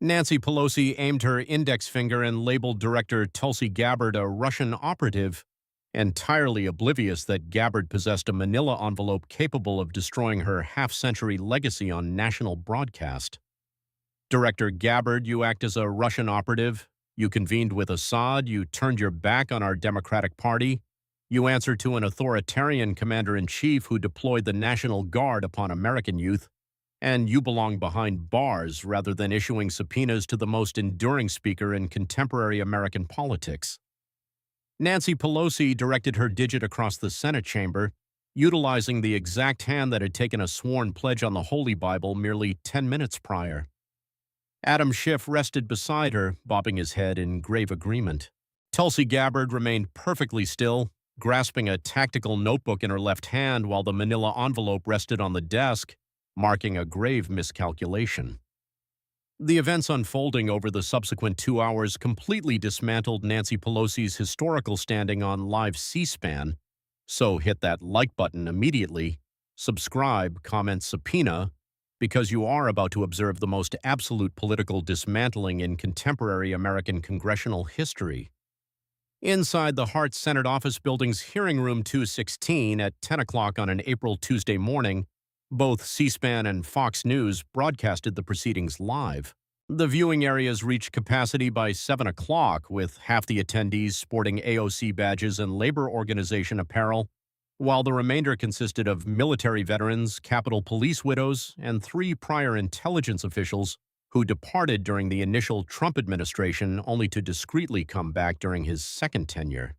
Nancy Pelosi aimed her index finger and labeled Director Tulsi Gabbard a Russian operative, entirely oblivious that Gabbard possessed a manila envelope capable of destroying her half-century legacy on national broadcast. Director Gabbard, you act as a Russian operative. You convened with Assad. You turned your back on our Democratic Party. You answer to an authoritarian commander-in-chief who deployed the National Guard upon American youth. And you belong behind bars rather than issuing subpoenas to the most enduring speaker in contemporary American politics. Nancy Pelosi directed her digit across the Senate chamber, utilizing the exact hand that had taken a sworn pledge on the Holy Bible merely 10 minutes prior. Adam Schiff rested beside her, bobbing his head in grave agreement. Tulsi Gabbard remained perfectly still, grasping a tactical notebook in her left hand while the manila envelope rested on the desk, marking a grave miscalculation. The events unfolding over the subsequent 2 hours completely dismantled Nancy Pelosi's historical standing on live C-SPAN, so hit that like button immediately, subscribe, comment, subpoena, because you are about to observe the most absolute political dismantling in contemporary American congressional history. Inside the Hart Senate Office Building's Hearing Room 216 at 10 o'clock on an April Tuesday morning, both C-SPAN and Fox News broadcasted the proceedings live. The viewing areas reached capacity by 7 o'clock, with half the attendees sporting AOC badges and labor organization apparel, while the remainder consisted of military veterans, Capitol Police widows, and 3 prior intelligence officials who departed during the initial Trump administration only to discreetly come back during his second tenure.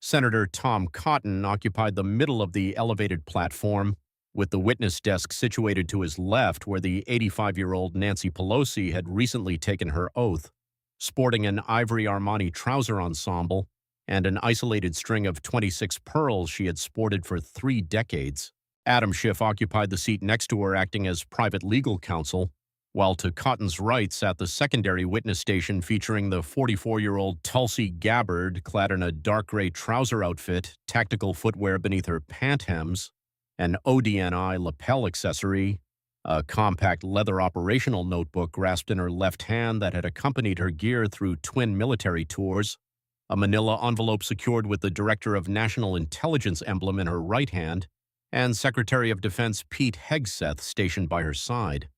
Senator Tom Cotton occupied the middle of the elevated platform, with the witness desk situated to his left where the 85-year-old Nancy Pelosi had recently taken her oath, sporting an ivory Armani trouser ensemble and an isolated string of 26 pearls she had sported for 3 decades. Adam Schiff occupied the seat next to her acting as private legal counsel, while to Cotton's right sat the secondary witness station featuring the 44-year-old Tulsi Gabbard clad in a dark gray trouser outfit, tactical footwear beneath her pant hems, an ODNI lapel accessory, a compact leather operational notebook grasped in her left hand that had accompanied her gear through twin military tours, a manila envelope secured with the Director of National Intelligence emblem in her right hand, and Secretary of Defense Pete Hegseth stationed by her side.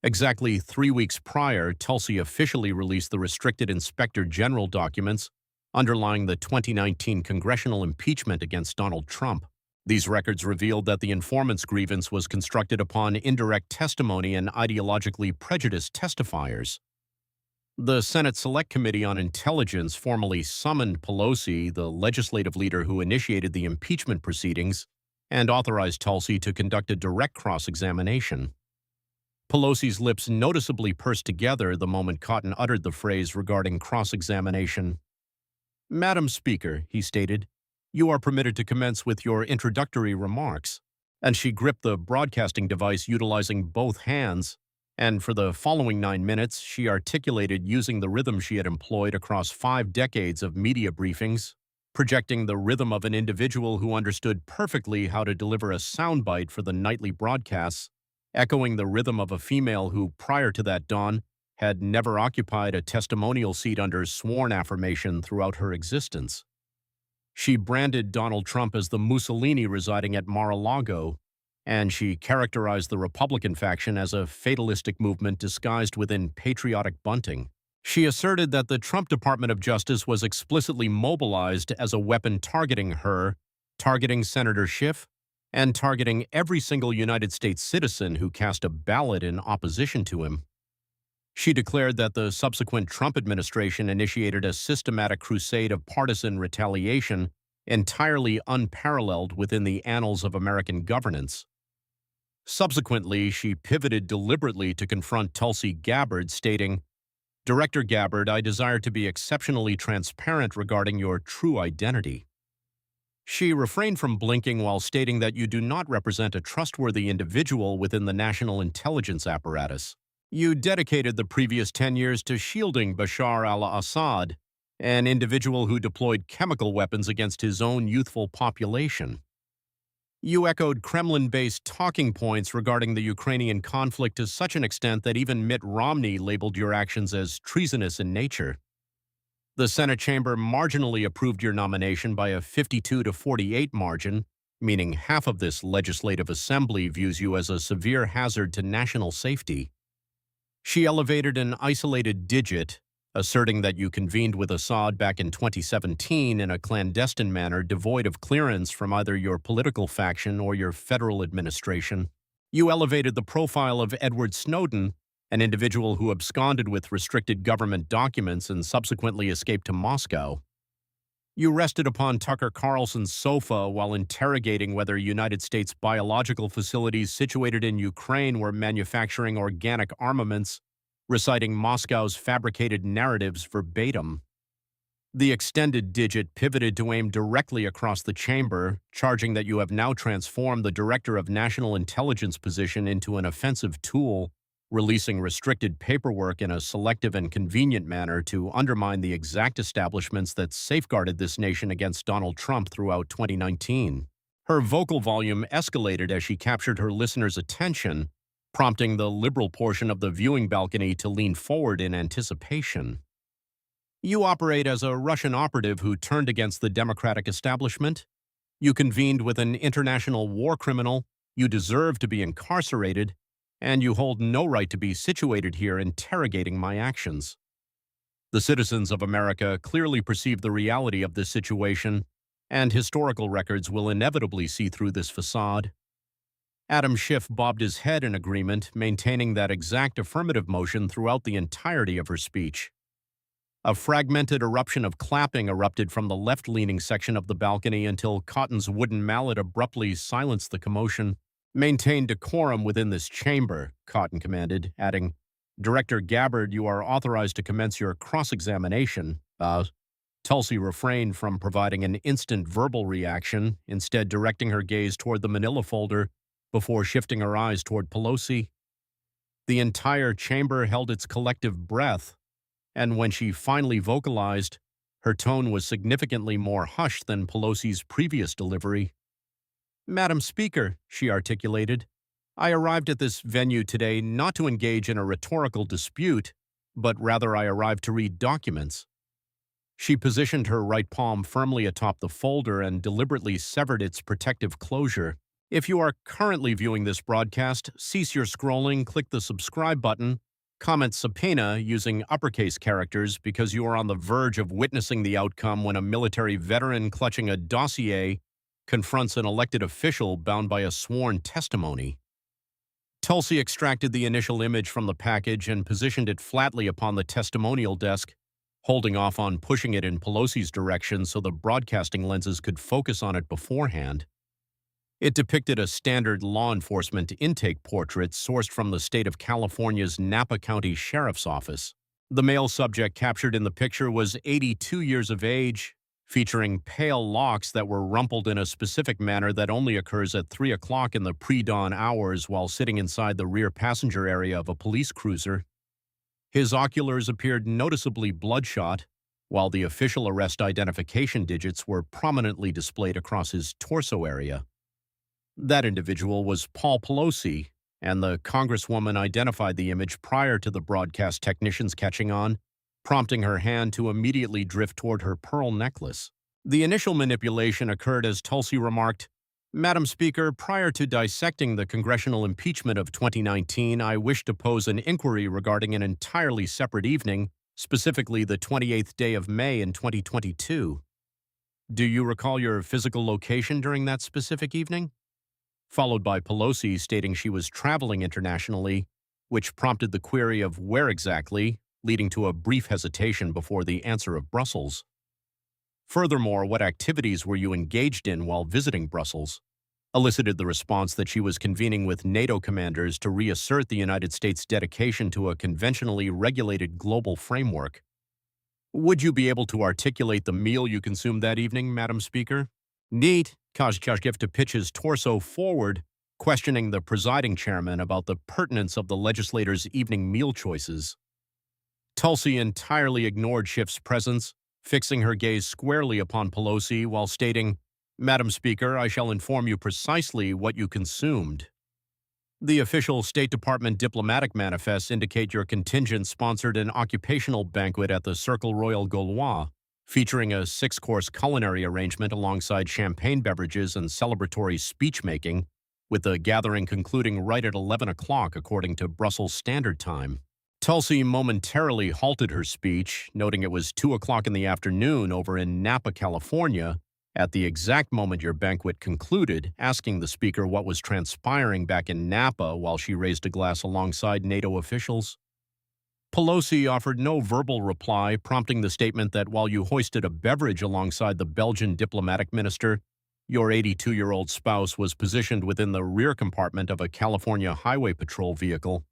Exactly 3 weeks prior, Tulsi officially released the restricted Inspector General documents underlying the 2019 congressional impeachment against Donald Trump. These records revealed that the informant's grievance was constructed upon indirect testimony and ideologically prejudiced testifiers. The Senate Select Committee on Intelligence formally summoned Pelosi, the legislative leader who initiated the impeachment proceedings, and authorized Tulsi to conduct a direct cross-examination. Pelosi's lips noticeably pursed together the moment Cotton uttered the phrase regarding cross-examination. "Madam Speaker," he stated, "you are permitted to commence with your introductory remarks," and she gripped the broadcasting device utilizing both hands, and for the following 9 minutes, she articulated using the rhythm she had employed across 5 decades of media briefings, projecting the rhythm of an individual who understood perfectly how to deliver a soundbite for the nightly broadcasts, echoing the rhythm of a female who, prior to that dawn, had never occupied a testimonial seat under sworn affirmation throughout her existence. She branded Donald Trump as the Mussolini residing at Mar-a-Lago, and she characterized the Republican faction as a fatalistic movement disguised within patriotic bunting. She asserted that the Trump Department of Justice was explicitly mobilized as a weapon targeting her, targeting Senator Schiff, and targeting every single United States citizen who cast a ballot in opposition to him. She declared that the subsequent Trump administration initiated a systematic crusade of partisan retaliation entirely unparalleled within the annals of American governance. Subsequently, she pivoted deliberately to confront Tulsi Gabbard, stating, "Director Gabbard, I desire to be exceptionally transparent regarding your true identity." She refrained from blinking while stating that you do not represent a trustworthy individual within the national intelligence apparatus. You dedicated the previous 10 years to shielding Bashar al-Assad, an individual who deployed chemical weapons against his own youthful population. You echoed Kremlin-based talking points regarding the Ukrainian conflict to such an extent that even Mitt Romney labeled your actions as treasonous in nature. The Senate chamber marginally approved your nomination by a 52 to 48 margin, meaning half of this legislative assembly views you as a severe hazard to national safety. She elevated an isolated digit, asserting that you convened with Assad back in 2017 in a clandestine manner devoid of clearance from either your political faction or your federal administration. You elevated the profile of Edward Snowden, an individual who absconded with restricted government documents and subsequently escaped to Moscow. You rested upon Tucker Carlson's sofa while interrogating whether United States biological facilities situated in Ukraine were manufacturing organic armaments, reciting Moscow's fabricated narratives verbatim. The extended digit pivoted to aim directly across the chamber, charging that you have now transformed the Director of National Intelligence position into an offensive tool, releasing restricted paperwork in a selective and convenient manner to undermine the exact establishments that safeguarded this nation against Donald Trump throughout 2019. Her vocal volume escalated as she captured her listeners' attention, prompting the liberal portion of the viewing balcony to lean forward in anticipation. You operate as a Russian operative who turned against the democratic establishment. You convened with an international war criminal. You deserve to be incarcerated, and you hold no right to be situated here interrogating my actions. The citizens of America clearly perceive the reality of this situation, and historical records will inevitably see through this facade. Adam Schiff bobbed his head in agreement, maintaining that exact affirmative motion throughout the entirety of her speech. A fragmented eruption of clapping erupted from the left-leaning section of the balcony until Cotton's wooden mallet abruptly silenced the commotion. "Maintain decorum within this chamber," Cotton commanded, adding, "Director Gabbard, you are authorized to commence your cross-examination." Tulsi refrained from providing an instant verbal reaction, instead directing her gaze toward the manila folder before shifting her eyes toward Pelosi. The entire chamber held its collective breath, and when she finally vocalized, her tone was significantly more hushed than Pelosi's previous delivery. "Madam Speaker," she articulated, "I arrived at this venue today not to engage in a rhetorical dispute, but rather I arrived to read documents." She positioned her right palm firmly atop the folder and deliberately severed its protective closure. If you are currently viewing this broadcast, cease your scrolling, click the subscribe button, comment subpoena using uppercase characters because you are on the verge of witnessing the outcome when a military veteran clutching a dossier confronts an elected official bound by a sworn testimony. Tulsi extracted the initial image from the package and positioned it flatly upon the testimonial desk, holding off on pushing it in Pelosi's direction so the broadcasting lenses could focus on it beforehand. It depicted a standard law enforcement intake portrait sourced from the state of California's Napa County Sheriff's Office. The male subject captured in the picture was 82 years of age, featuring pale locks that were rumpled in a specific manner that only occurs at 3 o'clock in the pre-dawn hours while sitting inside the rear passenger area of a police cruiser. His oculars appeared noticeably bloodshot, while the official arrest identification digits were prominently displayed across his torso area. That individual was Paul Pelosi, and the Congresswoman identified the image prior to the broadcast technicians catching on, prompting her hand to immediately drift toward her pearl necklace. The initial manipulation occurred as Tulsi remarked, "Madam Speaker, prior to dissecting the congressional impeachment of 2019, I wish to pose an inquiry regarding an entirely separate evening, specifically the 28th day of May in 2022. Do you recall your physical location during that specific evening?" Followed by Pelosi stating she was traveling internationally, which prompted the query of where exactly, leading to a brief hesitation before the answer of Brussels. Furthermore, what activities were you engaged in while visiting Brussels? Elicited the response that she was convening with NATO commanders to reassert the United States' dedication to a conventionally regulated global framework. Would you be able to articulate the meal you consumed that evening, Madam Speaker? Neat caused Kashgif to pitch his torso forward, questioning the presiding chairman about the pertinence of the legislators' evening meal choices. Tulsi entirely ignored Schiff's presence, fixing her gaze squarely upon Pelosi while stating, Madam Speaker, I shall inform you precisely what you consumed. The official State Department diplomatic manifests indicate your contingent sponsored an occupational banquet at the Cercle Royal Gaulois, featuring a six-course culinary arrangement alongside champagne beverages and celebratory speech-making, with the gathering concluding right at 11 o'clock according to Brussels Standard Time. Tulsi momentarily halted her speech, noting it was 2 o'clock in the afternoon over in Napa, California, at the exact moment your banquet concluded, asking the speaker what was transpiring back in Napa while she raised a glass alongside NATO officials. Pelosi offered no verbal reply, prompting the statement that while you hoisted a beverage alongside the Belgian diplomatic minister, your 82-year-old spouse was positioned within the rear compartment of a California Highway Patrol vehicle.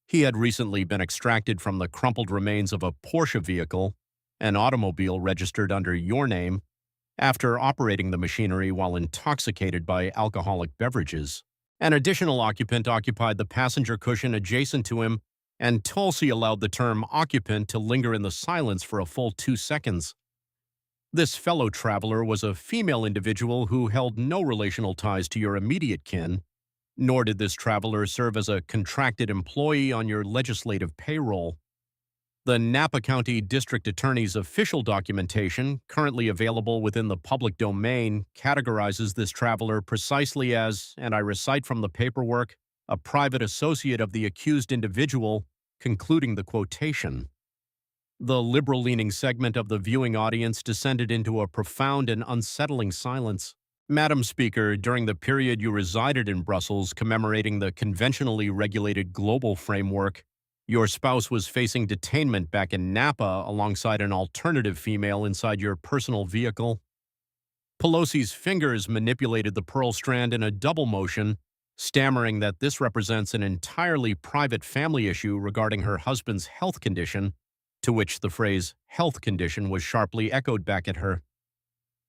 He had recently been extracted from the crumpled remains of a Porsche vehicle, an automobile registered under your name, after operating the machinery while intoxicated by alcoholic beverages. An additional occupant occupied the passenger cushion adjacent to him, and Tulsi allowed the term occupant to linger in the silence for a full 2 seconds. This fellow traveler was a female individual who held no relational ties to your immediate kin, nor did this traveler serve as a contracted employee on your legislative payroll. The Napa County District Attorney's official documentation, currently available within the public domain, categorizes this traveler precisely as, and I recite from the paperwork, a private associate of the accused individual, concluding the quotation. The liberal-leaning segment of the viewing audience descended into a profound and unsettling silence. Madam Speaker, during the period you resided in Brussels commemorating the conventionally regulated global framework, your spouse was facing detainment back in Napa alongside an alternative female inside your personal vehicle. Pelosi's fingers manipulated the pearl strand in a double motion, stammering that this represents an entirely private family issue regarding her husband's health condition, to which the phrase health condition was sharply echoed back at her.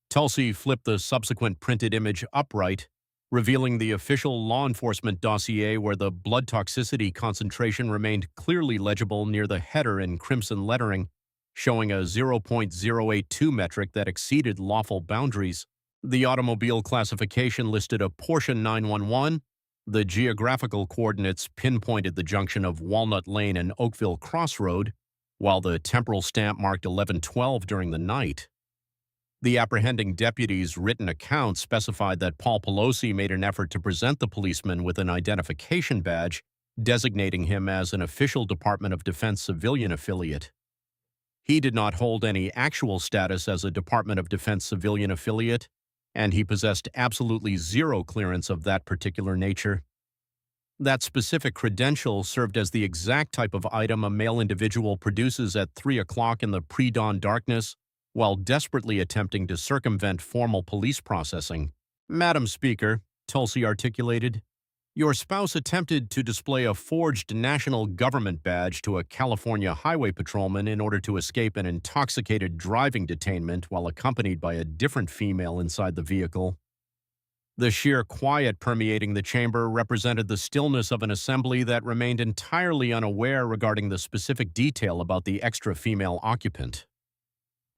Tulsi flipped the subsequent printed image upright, revealing the official law enforcement dossier where the blood toxicity concentration remained clearly legible near the header in crimson lettering, showing a 0.082 metric that exceeded lawful boundaries. The automobile classification listed a Porsche 911. The geographical coordinates pinpointed the junction of Walnut Lane and Oakville Crossroad, while the temporal stamp marked 11:12 during the night. The apprehending deputy's written account specified that Paul Pelosi made an effort to present the policeman with an identification badge, designating him as an official Department of Defense civilian affiliate. He did not hold any actual status as a Department of Defense civilian affiliate, and he possessed absolutely zero clearance of that particular nature. That specific credential served as the exact type of item a male individual produces at 3 o'clock in the pre-dawn darkness, while desperately attempting to circumvent formal police processing. Madam Speaker, Tulsi articulated, your spouse attempted to display a forged national government badge to a California highway patrolman in order to escape an intoxicated driving detainment while accompanied by a different female inside the vehicle. The sheer quiet permeating the chamber represented the stillness of an assembly that remained entirely unaware regarding the specific detail about the extra female occupant.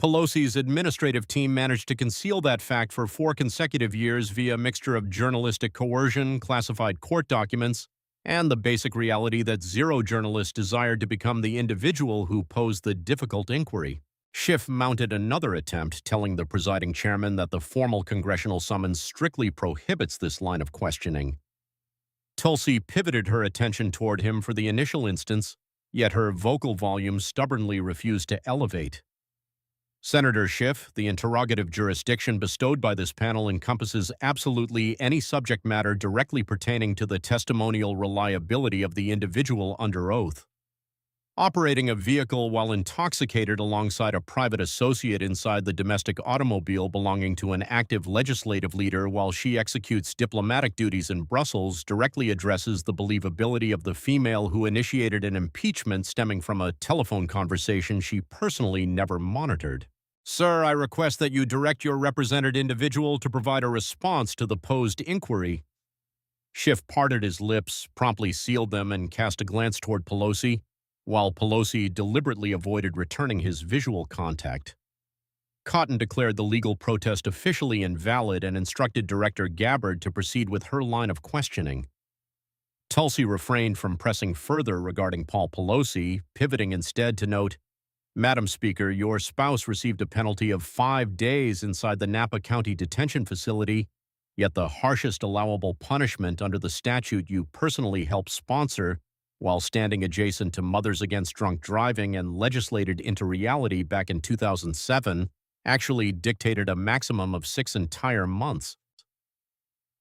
Pelosi's administrative team managed to conceal that fact for 4 consecutive years via a mixture of journalistic coercion, classified court documents, and the basic reality that zero journalists desired to become the individual who posed the difficult inquiry. Schiff mounted another attempt, telling the presiding chairman that the formal congressional summons strictly prohibits this line of questioning. Tulsi pivoted her attention toward him for the initial instance, yet her vocal volume stubbornly refused to elevate. Senator Schiff, the interrogative jurisdiction bestowed by this panel encompasses absolutely any subject matter directly pertaining to the testimonial reliability of the individual under oath. Operating a vehicle while intoxicated alongside a private associate inside the domestic automobile belonging to an active legislative leader while she executes diplomatic duties in Brussels directly addresses the believability of the female who initiated an impeachment stemming from a telephone conversation she personally never monitored. Sir, I request that you direct your represented individual to provide a response to the posed inquiry. Schiff parted his lips, promptly sealed them, and cast a glance toward Pelosi, while Pelosi deliberately avoided returning his visual contact. Cotton declared the legal protest officially invalid and instructed Director Gabbard to proceed with her line of questioning. Tulsi refrained from pressing further regarding Paul Pelosi, pivoting instead to note, "Madam Speaker, your spouse received a penalty of 5 days inside the Napa County Detention Facility, yet the harshest allowable punishment under the statute you personally helped sponsor while standing adjacent to Mothers Against Drunk Driving and legislated into reality back in 2007 actually dictated a maximum of 6 entire months."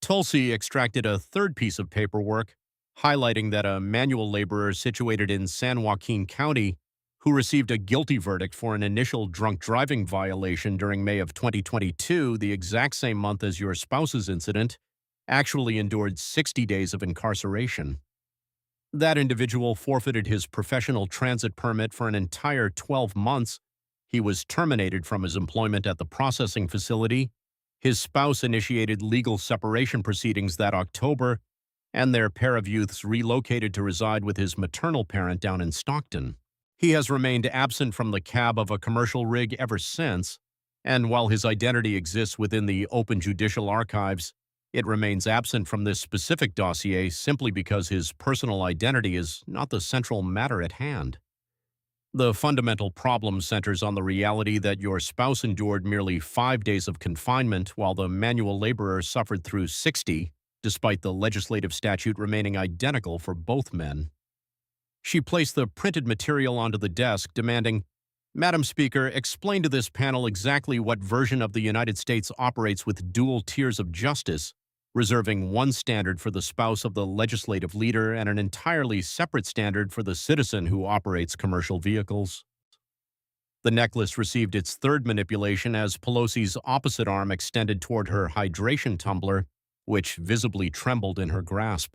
Tulsi extracted a third piece of paperwork, highlighting that a manual laborer situated in San Joaquin County who received a guilty verdict for an initial drunk driving violation during May of 2022, the exact same month as your spouse's incident, actually endured 60 days of incarceration. That individual forfeited his professional transit permit for an entire 12 months. He was terminated from his employment at the processing facility. His spouse initiated legal separation proceedings that October, and their pair of youths relocated to reside with his maternal parent down in Stockton. He has remained absent from the cab of a commercial rig ever since, and while his identity exists within the open judicial archives, it remains absent from this specific dossier simply because his personal identity is not the central matter at hand. The fundamental problem centers on the reality that your spouse endured merely 5 days of confinement while the manual laborer suffered through 60, despite the legislative statute remaining identical for both men. She placed the printed material onto the desk, demanding, "Madam Speaker, explain to this panel exactly what version of the United States operates with dual tiers of justice, reserving one standard for the spouse of the legislative leader and an entirely separate standard for the citizen who operates commercial vehicles." The necklace received its third manipulation as Pelosi's opposite arm extended toward her hydration tumbler, which visibly trembled in her grasp.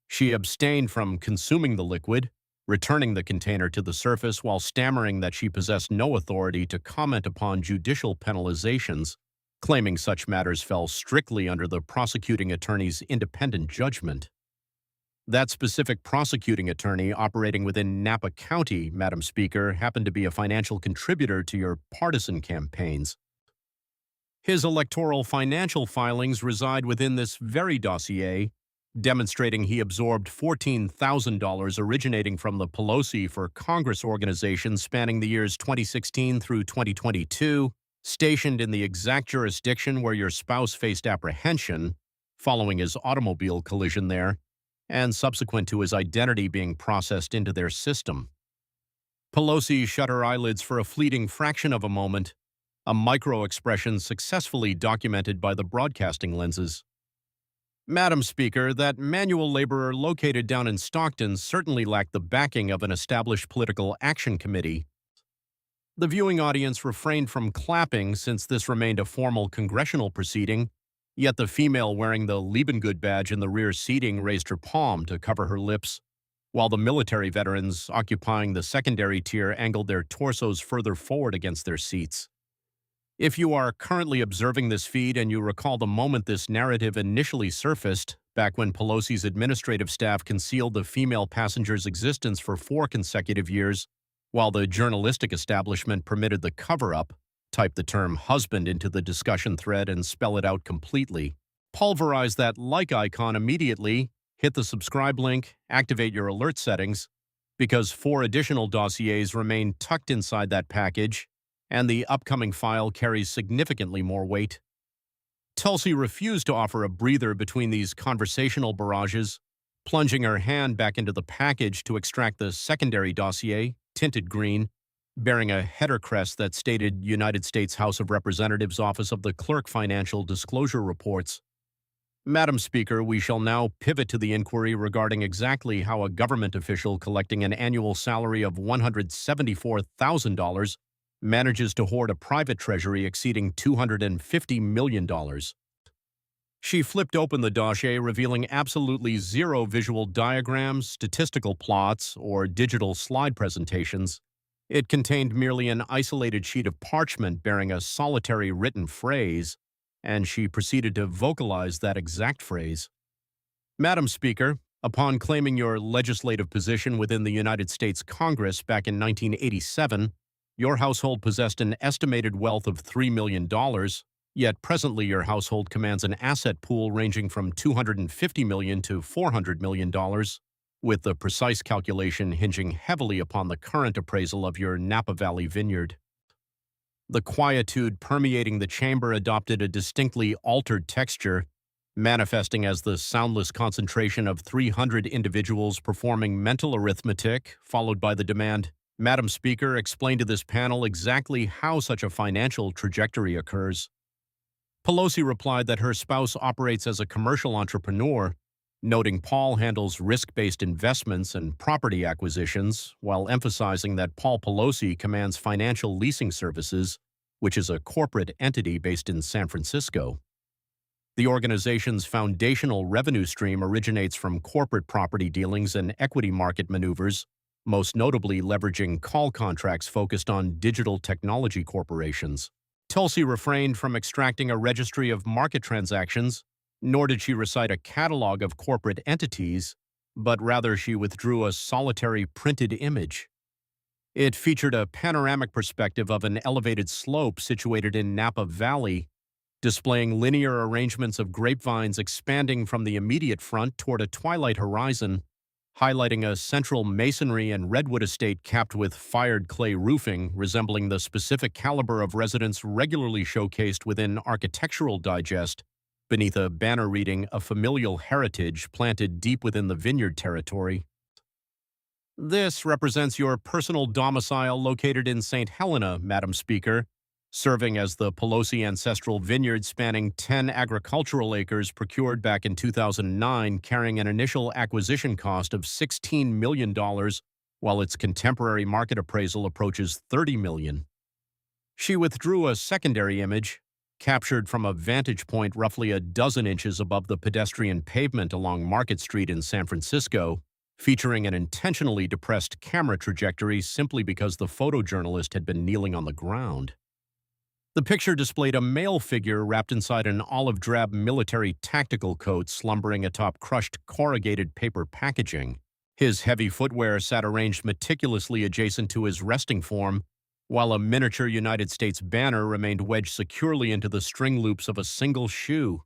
She abstained from consuming the liquid, returning the container to the surface while stammering that she possessed no authority to comment upon judicial penalizations, claiming such matters fell strictly under the prosecuting attorney's independent judgment. That specific prosecuting attorney operating within Napa County, Madam Speaker, happened to be a financial contributor to your partisan campaigns. His electoral financial filings reside within this very dossier, demonstrating he absorbed $14,000 originating from the Pelosi for Congress organization spanning the years 2016 through 2022, stationed in the exact jurisdiction where your spouse faced apprehension following his automobile collision there, and subsequent to his identity being processed into their system. Pelosi shut her eyelids for a fleeting fraction of a moment, a micro-expression successfully documented by the broadcasting lenses. "Madam Speaker, that manual laborer located down in Stockton certainly lacked the backing of an established political action committee." The viewing audience refrained from clapping since this remained a formal congressional proceeding, yet the female wearing the Liebengood badge in the rear seating raised her palm to cover her lips, while the military veterans occupying the secondary tier angled their torsos further forward against their seats. If you are currently observing this feed and you recall the moment this narrative initially surfaced, back when Pelosi's administrative staff concealed the female passenger's existence for 4 consecutive years, while the journalistic establishment permitted the cover-up, type the term husband into the discussion thread and spell it out completely. Pulverize that like icon immediately, hit the subscribe link, activate your alert settings, because 4 additional dossiers remain tucked inside that package, and the upcoming file carries significantly more weight. Tulsi refused to offer a breather between these conversational barrages, plunging her hand back into the package to extract the secondary dossier, tinted green, bearing a header crest that stated United States House of Representatives Office of the Clerk Financial Disclosure Reports. "Madam Speaker, we shall now pivot to the inquiry regarding exactly how a government official collecting an annual salary of $174,000 manages to hoard a private treasury exceeding $250 million. She flipped open the dossier, revealing absolutely zero visual diagrams, statistical plots, or digital slide presentations. It contained merely an isolated sheet of parchment bearing a solitary written phrase, and she proceeded to vocalize that exact phrase. "Madam Speaker, upon claiming your legislative position within the United States Congress back in 1987, Your household possessed an estimated wealth of $3 million, yet presently your household commands an asset pool ranging from $250 million to $400 million, with the precise calculation hinging heavily upon the current appraisal of your Napa Valley vineyard. The quietude permeating the chamber adopted a distinctly altered texture, manifesting as the soundless concentration of 300 individuals performing mental arithmetic, followed by the demand, "Madam Speaker, explain to this panel exactly how such a financial trajectory occurs." Pelosi replied that her spouse operates as a commercial entrepreneur, noting Paul handles risk-based investments and property acquisitions, while emphasizing that Paul Pelosi commands financial leasing services, which is a corporate entity based in San Francisco. The organization's foundational revenue stream originates from corporate property dealings and equity market maneuvers, most notably leveraging call contracts focused on digital technology corporations. Tulsi refrained from extracting a registry of market transactions, nor did she recite a catalog of corporate entities, but rather she withdrew a solitary printed image. It featured a panoramic perspective of an elevated slope situated in Napa Valley, displaying linear arrangements of grapevines expanding from the immediate front toward a twilight horizon, highlighting a central masonry and redwood estate capped with fired clay roofing resembling the specific caliber of residence regularly showcased within Architectural Digest, beneath a banner reading "A Familial Heritage" planted deep within the vineyard territory. This represents your personal domicile located in St. Helena, Madam Speaker, serving as the Pelosi ancestral vineyard spanning 10 agricultural acres procured back in 2009, carrying an initial acquisition cost of $16 million, while its contemporary market appraisal approaches $30 million. She withdrew a secondary image, captured from a vantage point roughly a dozen inches above the pedestrian pavement along Market Street in San Francisco, featuring an intentionally depressed camera trajectory simply because the photojournalist had been kneeling on the ground. The picture displayed a male figure wrapped inside an olive-drab military tactical coat slumbering atop crushed corrugated paper packaging. His heavy footwear sat arranged meticulously adjacent to his resting form, while a miniature United States banner remained wedged securely into the string loops of a single shoe.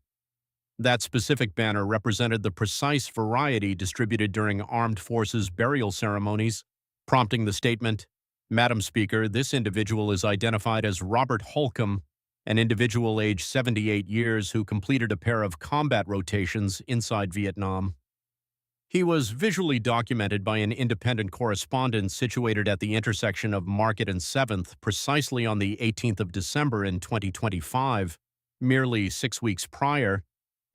That specific banner represented the precise variety distributed during armed forces burial ceremonies, prompting the statement, "Madam Speaker, this individual is identified as Robert Holcomb, an individual aged 78 years who completed a pair of combat rotations inside Vietnam." He was visually documented by an independent correspondent situated at the intersection of Market and 7th precisely on the 18th of December in 2025, merely 6 weeks prior,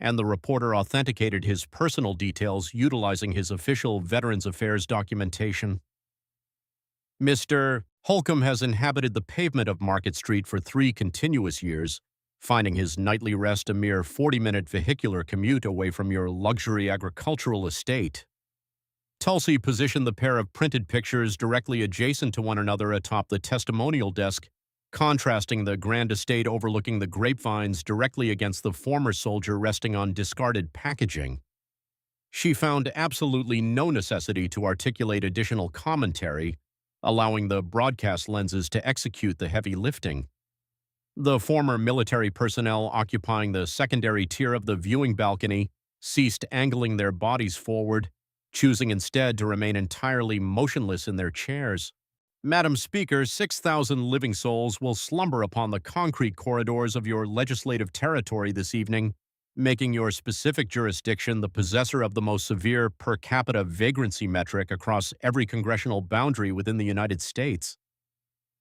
and the reporter authenticated his personal details utilizing his official Veterans Affairs documentation. Mr. Holcomb has inhabited the pavement of Market Street for 3 continuous years, finding his nightly rest a mere 40-minute vehicular commute away from your luxury agricultural estate. Tulsi positioned the pair of printed pictures directly adjacent to one another atop the testimonial desk, contrasting the grand estate overlooking the grapevines directly against the former soldier resting on discarded packaging. She found absolutely no necessity to articulate additional commentary, allowing the broadcast lenses to execute the heavy lifting. The former military personnel occupying the secondary tier of the viewing balcony ceased angling their bodies forward, choosing instead to remain entirely motionless in their chairs. "Madam Speaker, 6,000 living souls will slumber upon the concrete corridors of your legislative territory this evening, making your specific jurisdiction the possessor of the most severe per capita vagrancy metric across every congressional boundary within the United States.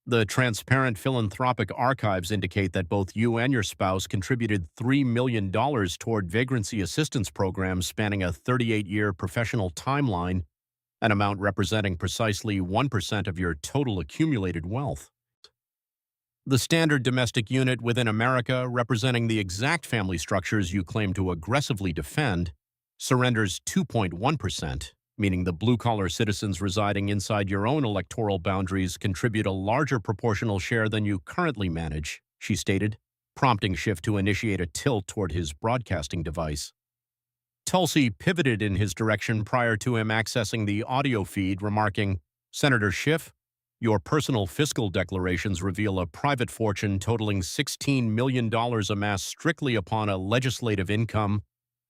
The transparent philanthropic archives indicate that both you and your spouse contributed $3 million toward vagrancy assistance programs spanning a 38-year professional timeline, an amount representing precisely 1% of your total accumulated wealth. The standard domestic unit within America, representing the exact family structures you claim to aggressively defend, surrenders 2.1%. Meaning the blue-collar citizens residing inside your own electoral boundaries contribute a larger proportional share than you currently manage, she stated, prompting Schiff to initiate a tilt toward his broadcasting device. Tulsi pivoted in his direction prior to him accessing the audio feed, remarking, "Senator Schiff, Your personal fiscal declarations reveal a private fortune totaling $16 million amassed strictly upon a legislative income,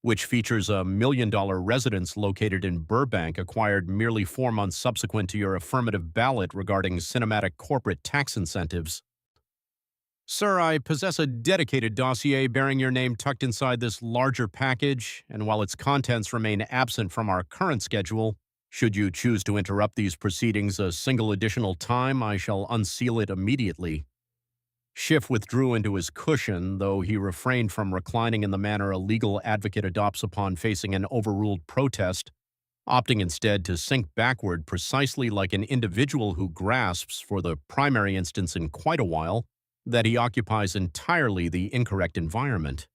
which features a $1 million residence located in Burbank acquired merely 4 months subsequent to your affirmative ballot regarding cinematic corporate tax incentives. Sir, I possess a dedicated dossier bearing your name tucked inside this larger package, and while its contents remain absent from our current schedule, should you choose to interrupt these proceedings a single additional time, I shall unseal it immediately. Schiff withdrew into his cushion, though he refrained from reclining in the manner a legal advocate adopts upon facing an overruled protest, opting instead to sink backward precisely like an individual who grasps, for the primary instance in quite a while, that he occupies entirely the incorrect environment.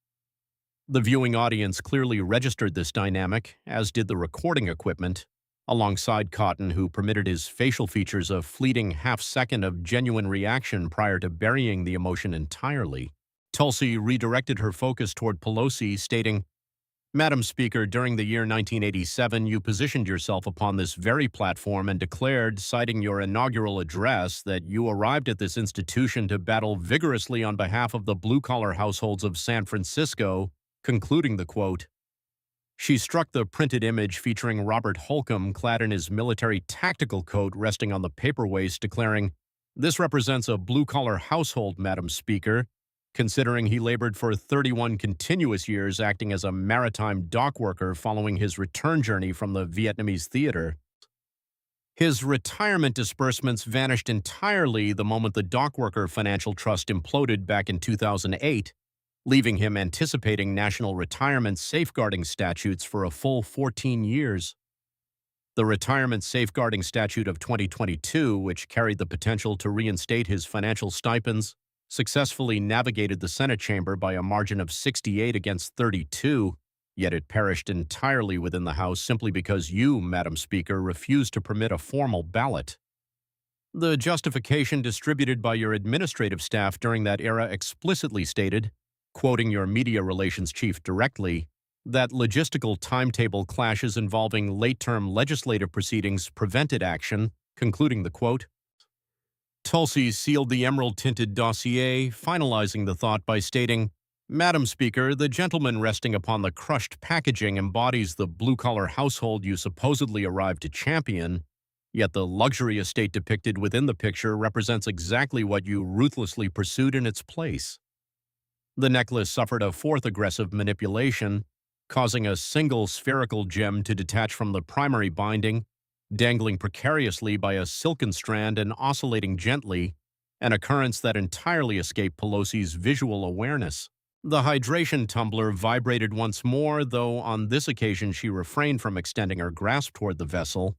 The viewing audience clearly registered this dynamic, as did the recording equipment, alongside Cotton, who permitted his facial features a fleeting half-second of genuine reaction prior to burying the emotion entirely. Tulsi redirected her focus toward Pelosi, stating, "Madam Speaker, during the year 1987, you positioned yourself upon this very platform and declared, citing your inaugural address, that you arrived at this institution to battle vigorously on behalf of the blue-collar households of San Francisco," concluding the quote. She struck the printed image featuring Robert Holcomb clad in his military tactical coat resting on the paperwaist, declaring, "This represents a blue-collar household, Madam Speaker, considering he labored for 31 continuous years acting as a maritime dock worker following his return journey from the Vietnamese theater. His retirement disbursements vanished entirely the moment the dock worker financial trust imploded back in 2008, leaving him anticipating national retirement safeguarding statutes for a full 14 years. The Retirement Safeguarding Statute of 2022, which carried the potential to reinstate his financial stipends, successfully navigated the Senate chamber by a margin of 68 against 32, yet it perished entirely within the House simply because you, Madam Speaker, refused to permit a formal ballot. The justification distributed by your administrative staff during that era explicitly stated, quoting your media relations chief directly, that logistical timetable clashes involving late-term legislative proceedings prevented action, concluding the quote. Tulsi sealed the emerald-tinted dossier, finalizing the thought by stating, "Madam Speaker, the gentleman resting upon the crushed packaging embodies the blue-collar household you supposedly arrived to champion, yet the luxury estate depicted within the picture represents exactly what you ruthlessly pursued in its place." The necklace suffered a fourth aggressive manipulation, causing a single spherical gem to detach from the primary binding, dangling precariously by a silken strand and oscillating gently, an occurrence that entirely escaped Pelosi's visual awareness. The hydration tumbler vibrated once more, though on this occasion she refrained from extending her grasp toward the vessel,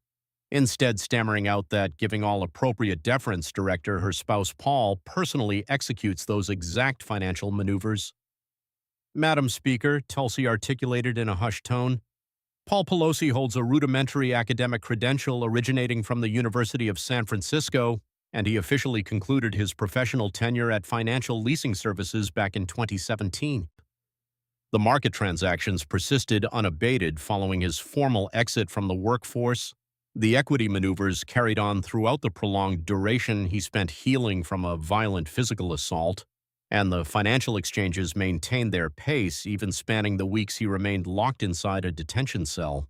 instead stammering out that, giving all appropriate deference, Director, her spouse Paul personally executes those exact financial maneuvers. "Madam Speaker," Tulsi articulated in a hushed tone, "Paul Pelosi holds a rudimentary academic credential originating from the University of San Francisco, and he officially concluded his professional tenure at Financial Leasing Services back in 2017. The market transactions persisted unabated following his formal exit from the workforce. The equity maneuvers carried on throughout the prolonged duration he spent healing from a violent physical assault, and the financial exchanges maintained their pace, even spanning the weeks he remained locked inside a detention cell.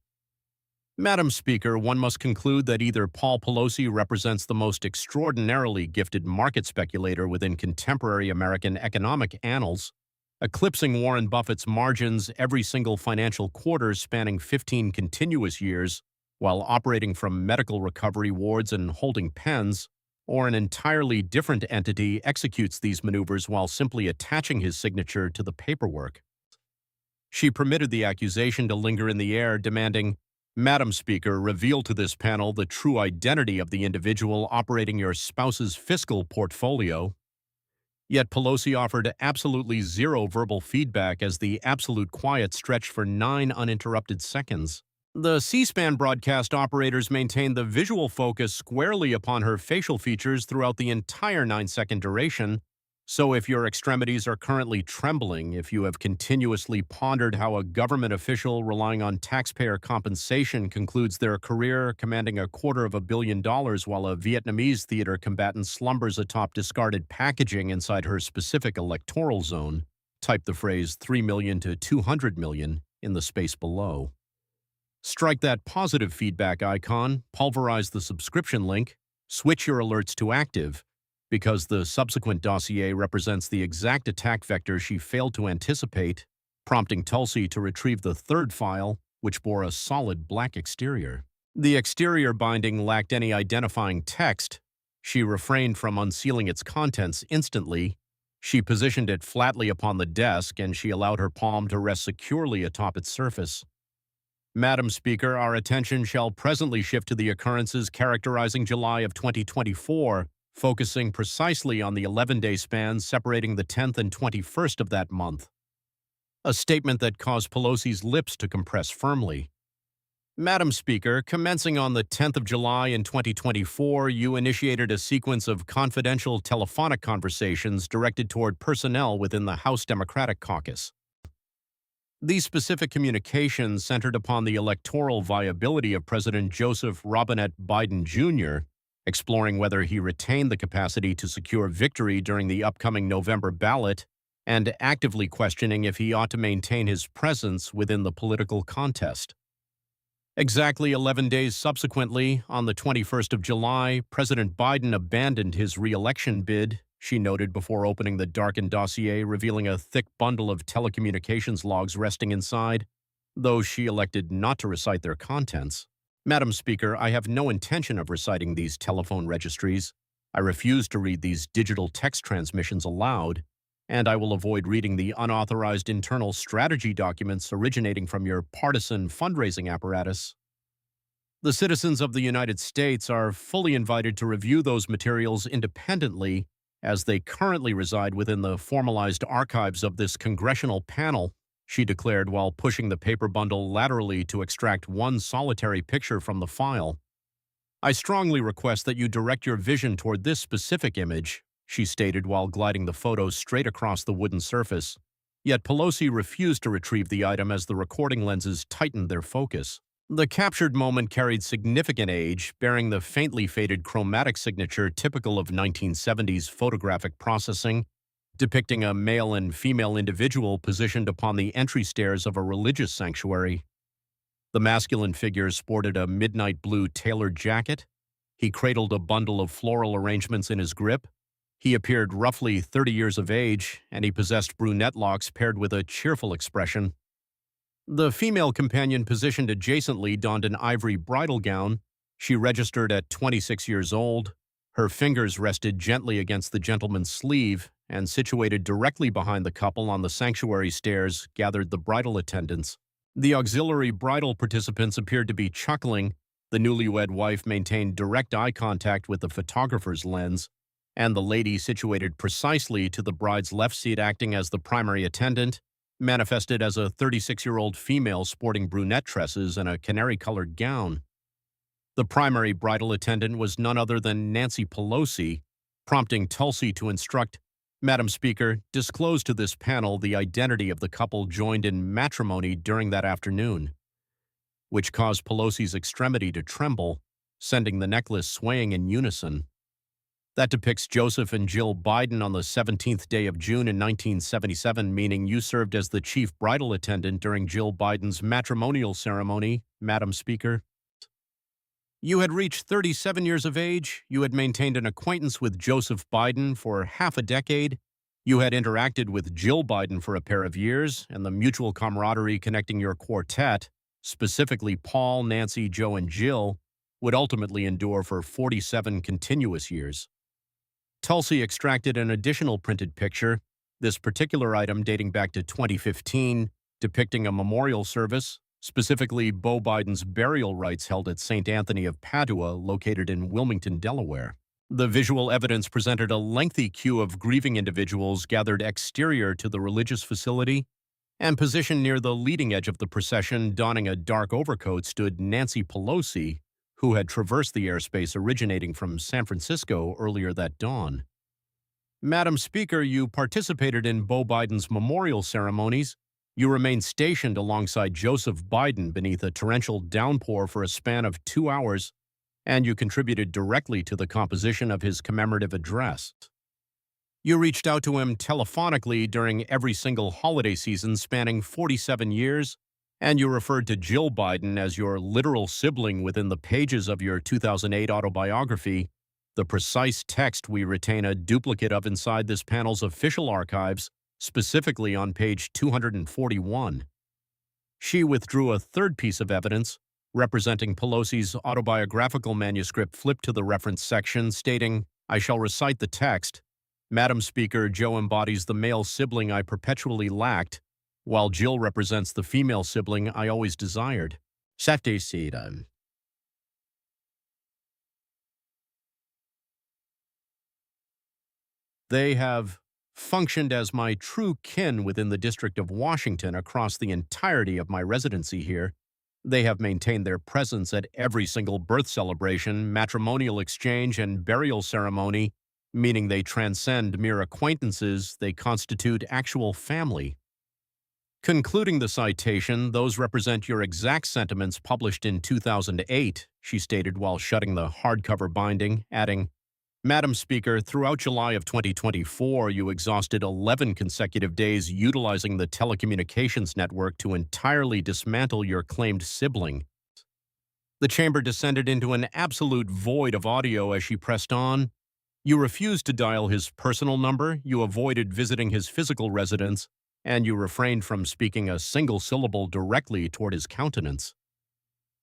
Madam Speaker, one must conclude that either Paul Pelosi represents the most extraordinarily gifted market speculator within contemporary American economic annals, eclipsing Warren Buffett's margins every single financial quarter spanning 15 continuous years, while operating from medical recovery wards and holding pens, or an entirely different entity executes these maneuvers while simply attaching his signature to the paperwork. She permitted the accusation to linger in the air, demanding, "Madam Speaker, reveal to this panel the true identity of the individual operating your spouse's fiscal portfolio." Yet Pelosi offered absolutely zero verbal feedback as the absolute quiet stretched for 9 uninterrupted seconds. The C-SPAN broadcast operators maintained the visual focus squarely upon her facial features throughout the entire 9-second duration, So if your extremities are currently trembling, if you have continuously pondered how a government official relying on taxpayer compensation concludes their career commanding $250 million while a Vietnamese theater combatant slumbers atop discarded packaging inside her specific electoral zone, type the phrase 3 million to 200 million in the space below. Strike that positive feedback icon, pulverize the subscription link, switch your alerts to active, because the subsequent dossier represents the exact attack vector she failed to anticipate, prompting Tulsi to retrieve the third file, which bore a solid black exterior. The exterior binding lacked any identifying text. She refrained from unsealing its contents instantly. She positioned it flatly upon the desk, and she allowed her palm to rest securely atop its surface. Madam Speaker, our attention shall presently shift to the occurrences characterizing July of 2024, focusing precisely on the 11-day span separating the 10th and 21st of that month. A statement that caused Pelosi's lips to compress firmly. Madam Speaker, commencing on the 10th of July in 2024, you initiated a sequence of confidential telephonic conversations directed toward personnel within the House Democratic Caucus. These specific communications centered upon the electoral viability of President Joseph Robinette Biden Jr., exploring whether he retained the capacity to secure victory during the upcoming November ballot, and actively questioning if he ought to maintain his presence within the political contest. Exactly 11 days subsequently, on the 21st of July, President Biden abandoned his re-election bid, she noted before opening the darkened dossier, revealing a thick bundle of telecommunications logs resting inside, though she elected not to recite their contents. Madam Speaker, I have no intention of reciting these telephone registries. I refuse to read these digital text transmissions aloud, and I will avoid reading the unauthorized internal strategy documents originating from your partisan fundraising apparatus. The citizens of the United States are fully invited to review those materials independently, as they currently reside within the formalized archives of this congressional panel, she declared while pushing the paper bundle laterally to extract one solitary picture from the file. I strongly request that you direct your vision toward this specific image, she stated while gliding the photo straight across the wooden surface. Yet Pelosi refused to retrieve the item as the recording lenses tightened their focus. The captured moment carried significant age, bearing the faintly faded chromatic signature typical of 1970s photographic processing, depicting a male and female individual positioned upon the entry stairs of a religious sanctuary. The masculine figure sported a midnight blue tailored jacket. He cradled a bundle of floral arrangements in his grip. He appeared roughly 30 years of age, and he possessed brunette locks paired with a cheerful expression. The female companion positioned adjacently donned an ivory bridal gown. She registered at 26 years old. Her fingers rested gently against the gentleman's sleeve, and situated directly behind the couple on the sanctuary stairs gathered the bridal attendants. The auxiliary bridal participants appeared to be chuckling. The newlywed wife maintained direct eye contact with the photographer's lens, and the lady situated precisely to the bride's left seat acting as the primary attendant, manifested as a 36-year-old female sporting brunette tresses and a canary-colored gown. The primary bridal attendant was none other than Nancy Pelosi, prompting Tulsi to instruct, Madam Speaker, disclose to this panel the identity of the couple joined in matrimony during that afternoon, which caused Pelosi's extremity to tremble, sending the necklace swaying in unison. That depicts Joseph and Jill Biden on the 17th day of June in 1977, meaning you served as the chief bridal attendant during Jill Biden's matrimonial ceremony, Madam Speaker. You had reached 37 years of age, you had maintained an acquaintance with Joseph Biden for half a decade, you had interacted with Jill Biden for a pair of years, and the mutual camaraderie connecting your quartet, specifically Paul, Nancy, Joe, and Jill, would ultimately endure for 47 continuous years. Tulsi extracted an additional printed picture, this particular item dating back to 2015, depicting a memorial service, specifically Beau Biden's burial rites held at St. Anthony of Padua, located in Wilmington, Delaware. The visual evidence presented a lengthy queue of grieving individuals gathered exterior to the religious facility, and positioned near the leading edge of the procession, donning a dark overcoat, stood Nancy Pelosi, who had traversed the airspace originating from San Francisco earlier that dawn. Madam Speaker, you participated in Beau Biden's memorial ceremonies. You remained stationed alongside Joseph Biden beneath a torrential downpour for a span of 2 hours, and you contributed directly to the composition of his commemorative address. You reached out to him telephonically during every single holiday season spanning 47 years, and you referred to Jill Biden as your literal sibling within the pages of your 2008 autobiography, the precise text we retain a duplicate of inside this panel's official archives, specifically on page 241. She withdrew a third piece of evidence, representing Pelosi's autobiographical manuscript flipped to the reference section, stating, "I shall recite the text. Madam Speaker, Joe embodies the male sibling I perpetually lacked, while Jill represents the female sibling I always desired." Satisfied. They have functioned as my true kin within the District of Washington across the entirety of my residency here. They have maintained their presence at every single birth celebration, matrimonial exchange, and burial ceremony, meaning they transcend mere acquaintances, they constitute actual family. Concluding the citation, those represent your exact sentiments published in 2008, she stated while shutting the hardcover binding, adding, "Madam Speaker, throughout July of 2024, you exhausted 11 consecutive days utilizing the telecommunications network to entirely dismantle your claimed sibling." The chamber descended into an absolute void of audio as she pressed on. You refused to dial his personal number, you avoided visiting his physical residence, and you refrained from speaking a single syllable directly toward his countenance.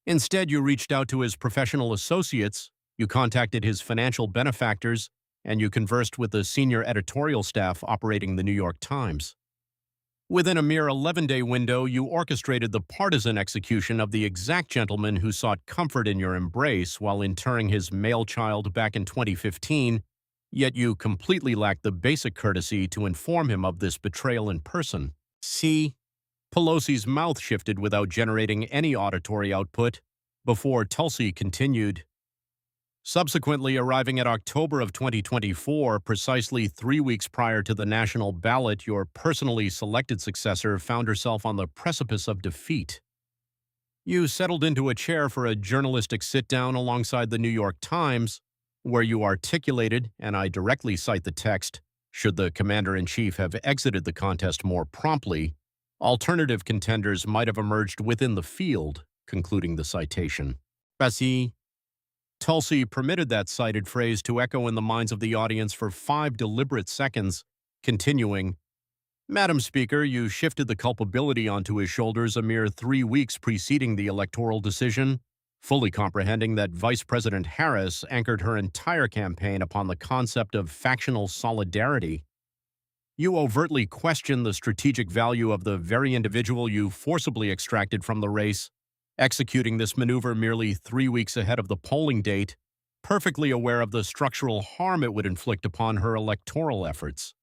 Instead, you reached out to his professional associates, you contacted his financial benefactors, and you conversed with the senior editorial staff operating the New York Times. Within a mere 11-day window, you orchestrated the partisan execution of the exact gentleman who sought comfort in your embrace while interring his male child back in 2015, yet you completely lacked the basic courtesy to inform him of this betrayal in person. See? Pelosi's mouth shifted without generating any auditory output, before Tulsi continued. Subsequently, arriving at October of 2024, precisely 3 weeks prior to the national ballot, your personally selected successor found herself on the precipice of defeat. You settled into a chair for a journalistic sit-down alongside the New York Times, where you articulated, and I directly cite the text, should the commander-in-chief have exited the contest more promptly, alternative contenders might have emerged within the field, concluding the citation. Basi. Tulsi permitted that cited phrase to echo in the minds of the audience for 5 deliberate seconds, continuing, "Madam Speaker, you shifted the culpability onto his shoulders a mere 3 weeks preceding the electoral decision, fully comprehending that Vice President Harris anchored her entire campaign upon the concept of factional solidarity. You overtly questioned the strategic value of the very individual you forcibly extracted from the race, executing this maneuver merely 3 weeks ahead of the polling date, perfectly aware of the structural harm it would inflict upon her electoral efforts.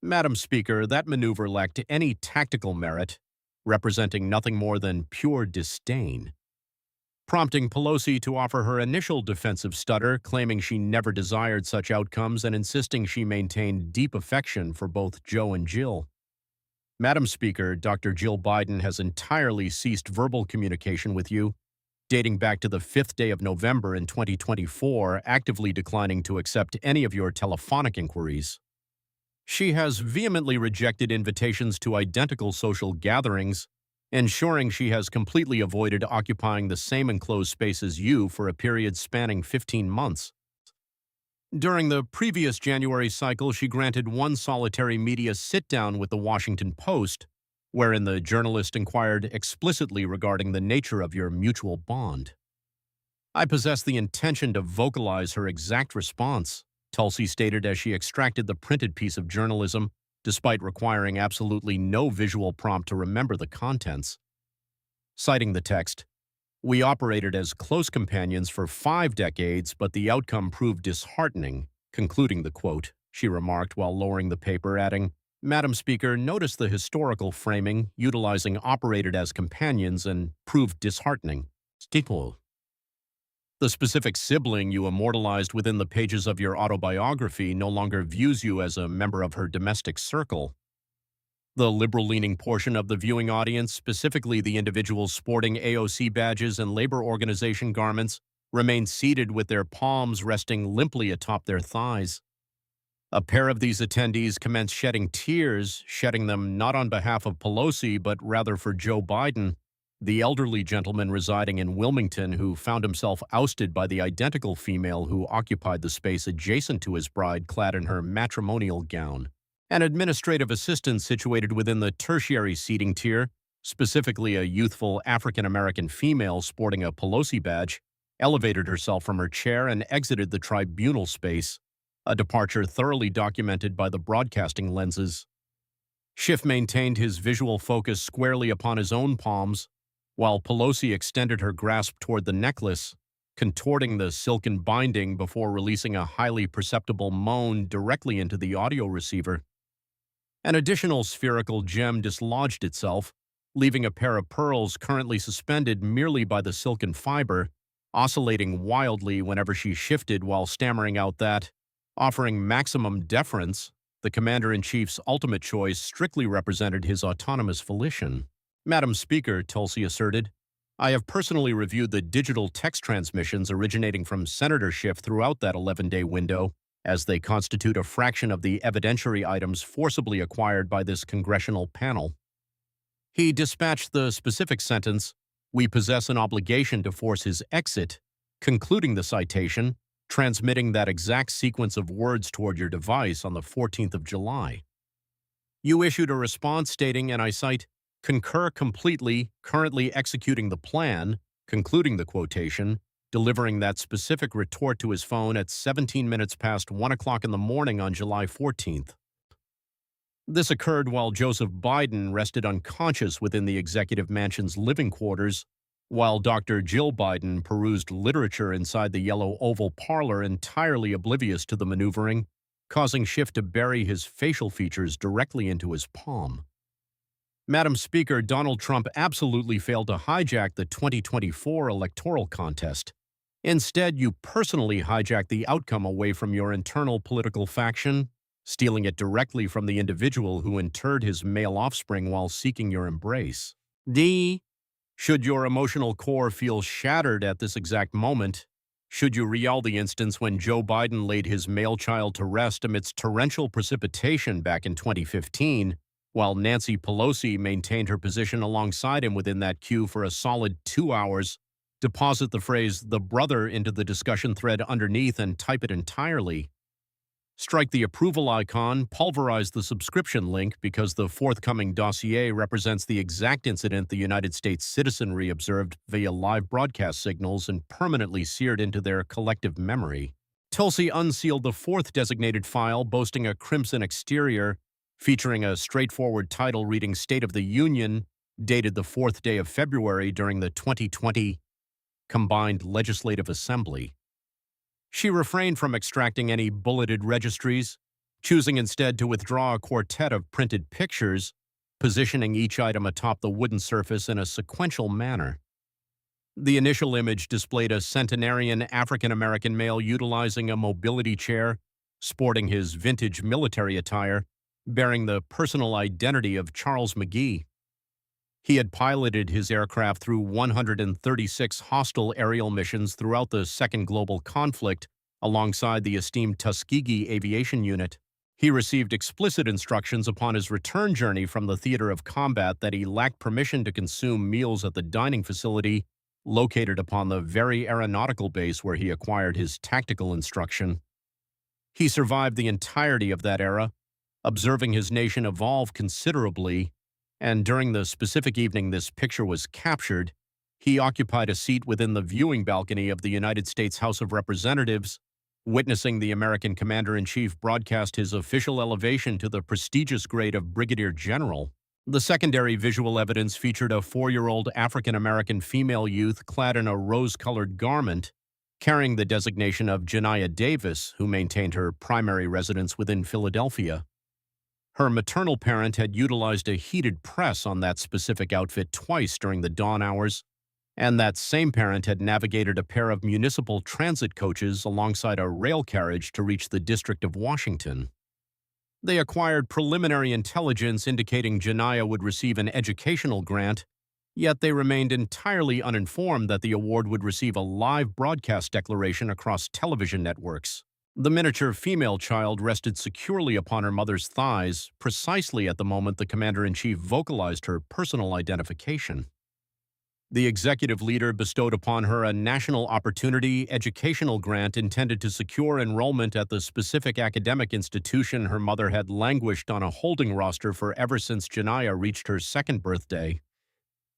Madam Speaker, that maneuver lacked any tactical merit, representing nothing more than pure disdain, prompting Pelosi to offer her initial defensive stutter, claiming she never desired such outcomes and insisting she maintained deep affection for both Joe and Jill. Madam Speaker, Dr. Jill Biden has entirely ceased verbal communication with you, dating back to the 5th day of November in 2024, actively declining to accept any of your telephonic inquiries. She has vehemently rejected invitations to identical social gatherings, ensuring she has completely avoided occupying the same enclosed space as you for a period spanning 15 months. During the previous January cycle, she granted one solitary media sit-down with the Washington Post, wherein the journalist inquired explicitly regarding the nature of your mutual bond. "I possess the intention to vocalize her exact response," Tulsi stated as she extracted the printed piece of journalism, despite requiring absolutely no visual prompt to remember the contents. Citing the text, "We operated as close companions for 5 decades, but the outcome proved disheartening," concluding the quote, she remarked while lowering the paper, adding, "Madam Speaker, notice the historical framing, utilizing operated as companions and proved disheartening." Steeple. The specific sibling you immortalized within the pages of your autobiography no longer views you as a member of her domestic circle. The liberal-leaning portion of the viewing audience, specifically the individuals sporting AOC badges and labor organization garments, remain seated with their palms resting limply atop their thighs. A pair of these attendees commence shedding tears, shedding them not on behalf of Pelosi, but rather for Joe Biden, the elderly gentleman residing in Wilmington who found himself ousted by the identical female who occupied the space adjacent to his bride clad in her matrimonial gown. An administrative assistant situated within the tertiary seating tier, specifically a youthful African-American female sporting a Pelosi badge, elevated herself from her chair and exited the tribunal space, a departure thoroughly documented by the broadcasting lenses. Schiff maintained his visual focus squarely upon his own palms, while Pelosi extended her grasp toward the necklace, contorting the silken binding before releasing a highly perceptible moan directly into the audio receiver. An additional spherical gem dislodged itself, leaving a pair of pearls currently suspended merely by the silken fiber, oscillating wildly whenever she shifted while stammering out that, offering maximum deference, the Commander-in-Chief's ultimate choice strictly represented his autonomous volition. Madam Speaker, Tulsi asserted, I have personally reviewed the digital text transmissions originating from Senator Schiff throughout that 11-day window, as they constitute a fraction of the evidentiary items forcibly acquired by this congressional panel. He dispatched the specific sentence, "We possess an obligation to force his exit," concluding the citation, transmitting that exact sequence of words toward your device on the 14th of July. You issued a response stating, and I cite, "Concur completely, currently executing the plan," concluding the quotation, delivering that specific retort to his phone at 17 minutes past 1 o'clock in the morning on July 14th. This occurred while Joseph Biden rested unconscious within the executive mansion's living quarters, while Dr. Jill Biden perused literature inside the yellow Oval Parlor entirely oblivious to the maneuvering, causing Schiff to bury his facial features directly into his palm. Madam Speaker, Donald Trump absolutely failed to hijack the 2024 electoral contest. Instead, you personally hijacked the outcome away from your internal political faction, stealing it directly from the individual who interred his male offspring while seeking your embrace. Should your emotional core feel shattered at this exact moment, should you recall the instance when Joe Biden laid his male child to rest amidst torrential precipitation back in 2015, while Nancy Pelosi maintained her position alongside him within that queue for a solid 2 hours, deposit the phrase "the brother" into the discussion thread underneath and type it entirely. Strike the approval icon, pulverize the subscription link because the forthcoming dossier represents the exact incident the United States citizenry observed via live broadcast signals and permanently seared into their collective memory. Tulsi unsealed the fourth designated file boasting a crimson exterior, featuring a straightforward title reading State of the Union, dated the 4th day of February during the 2020 Combined Legislative Assembly. She refrained from extracting any bulleted registries, choosing instead to withdraw a quartet of printed pictures, positioning each item atop the wooden surface in a sequential manner. The initial image displayed a centenarian African-American male utilizing a mobility chair, sporting his vintage military attire, bearing the personal identity of Charles McGee. He had piloted his aircraft through 136 hostile aerial missions throughout the Second Global Conflict alongside the esteemed Tuskegee Aviation Unit. He received explicit instructions upon his return journey from the theater of combat that he lacked permission to consume meals at the dining facility located upon the very aeronautical base where he acquired his tactical instruction. He survived the entirety of that era, observing his nation evolve considerably, and during the specific evening this picture was captured, he occupied a seat within the viewing balcony of the United States House of Representatives, witnessing the American Commander-in-Chief broadcast his official elevation to the prestigious grade of Brigadier General. The secondary visual evidence featured a 4-year-old African-American female youth clad in a rose-colored garment, carrying the designation of Janiah Davis, who maintained her primary residence within Philadelphia. Her maternal parent had utilized a heated press on that specific outfit twice during the dawn hours, And that same parent had navigated a pair of municipal transit coaches alongside a rail carriage to reach the District of Washington. They acquired preliminary intelligence indicating Janiyah would receive an educational grant, yet they remained entirely uninformed that the award would receive a live broadcast declaration across television networks. The miniature female child rested securely upon her mother's thighs, precisely at the moment the commander-in-chief vocalized her personal identification. The executive leader bestowed upon her a National Opportunity Educational Grant intended to secure enrollment at the specific academic institution her mother had languished on a holding roster for ever since Janiyah reached her second birthday.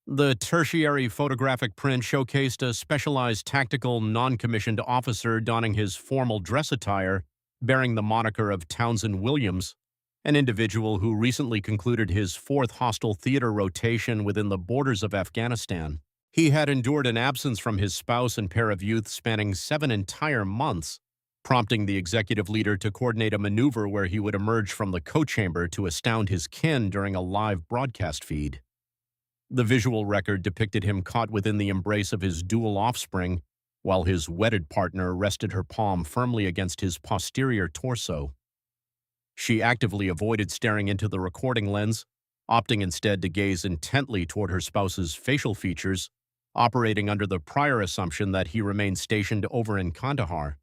The tertiary photographic print showcased a specialized tactical non-commissioned officer donning his formal dress attire, bearing the moniker of Townsend Williams, an individual who recently concluded his fourth hostile theater rotation within the borders of Afghanistan. He had endured an absence from his spouse and pair of youth spanning 7 entire months, prompting the executive leader to coordinate a maneuver where he would emerge from the co-chamber to astound his kin during a live broadcast feed. The visual record depicted him caught within the embrace of his dual offspring, while his wedded partner rested her palm firmly against his posterior torso. She actively avoided staring into the recording lens, opting instead to gaze intently toward her spouse's facial features, operating under the prior assumption that he remained stationed over in Kandahar.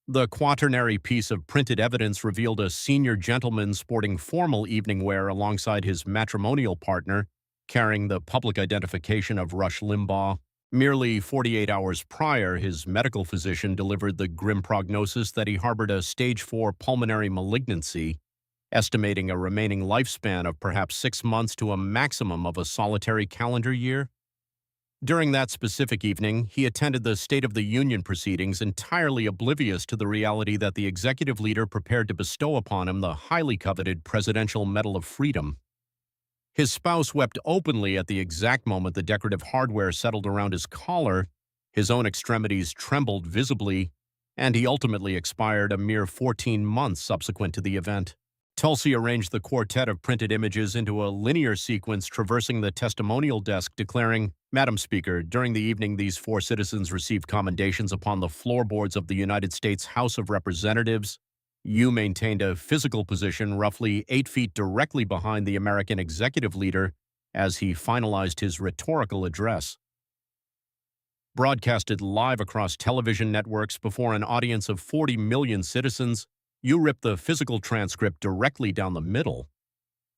The quaternary piece of printed evidence revealed a senior gentleman sporting formal evening wear alongside his matrimonial partner, carrying the public identification of Rush Limbaugh. Merely 48 hours prior, his medical physician delivered the grim prognosis that he harbored a stage 4 pulmonary malignancy, estimating a remaining lifespan of perhaps 6 months to a maximum of a solitary calendar year. During that specific evening, he attended the State of the Union proceedings entirely oblivious to the reality that the executive leader prepared to bestow upon him the highly coveted Presidential Medal of Freedom. His spouse wept openly at the exact moment the decorative hardware settled around his collar, his own extremities trembled visibly, and he ultimately expired a mere 14 months subsequent to the event. Tulsi arranged the quartet of printed images into a linear sequence traversing the testimonial desk, declaring, "Madam Speaker, during the evening these 4 citizens received commendations upon the floorboards of the United States House of Representatives. You maintained a physical position roughly 8 feet directly behind the American executive leader as he finalized his rhetorical address." Broadcasted live across television networks before an audience of 40 million citizens, you ripped the physical transcript directly down the middle,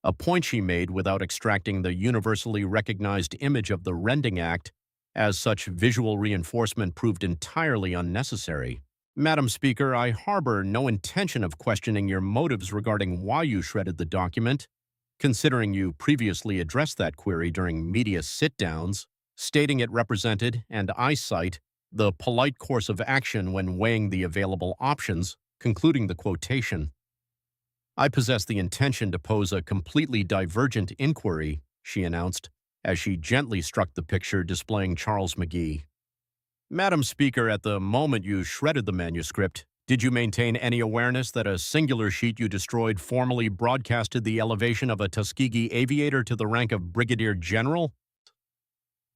a point she made without extracting the universally recognized image of the rending act, as such visual reinforcement proved entirely unnecessary. Madam Speaker, I harbor no intention of questioning your motives regarding why you shredded the document, considering you previously addressed that query during media sit-downs, stating it represented, and I cite, the polite course of action when weighing the available options, concluding the quotation. I possess the intention to pose a completely divergent inquiry, she announced, as she gently struck the picture displaying Charles McGee. Madam Speaker, at the moment you shredded the manuscript, did you maintain any awareness that a singular sheet you destroyed formally broadcasted the elevation of a Tuskegee aviator to the rank of Brigadier General?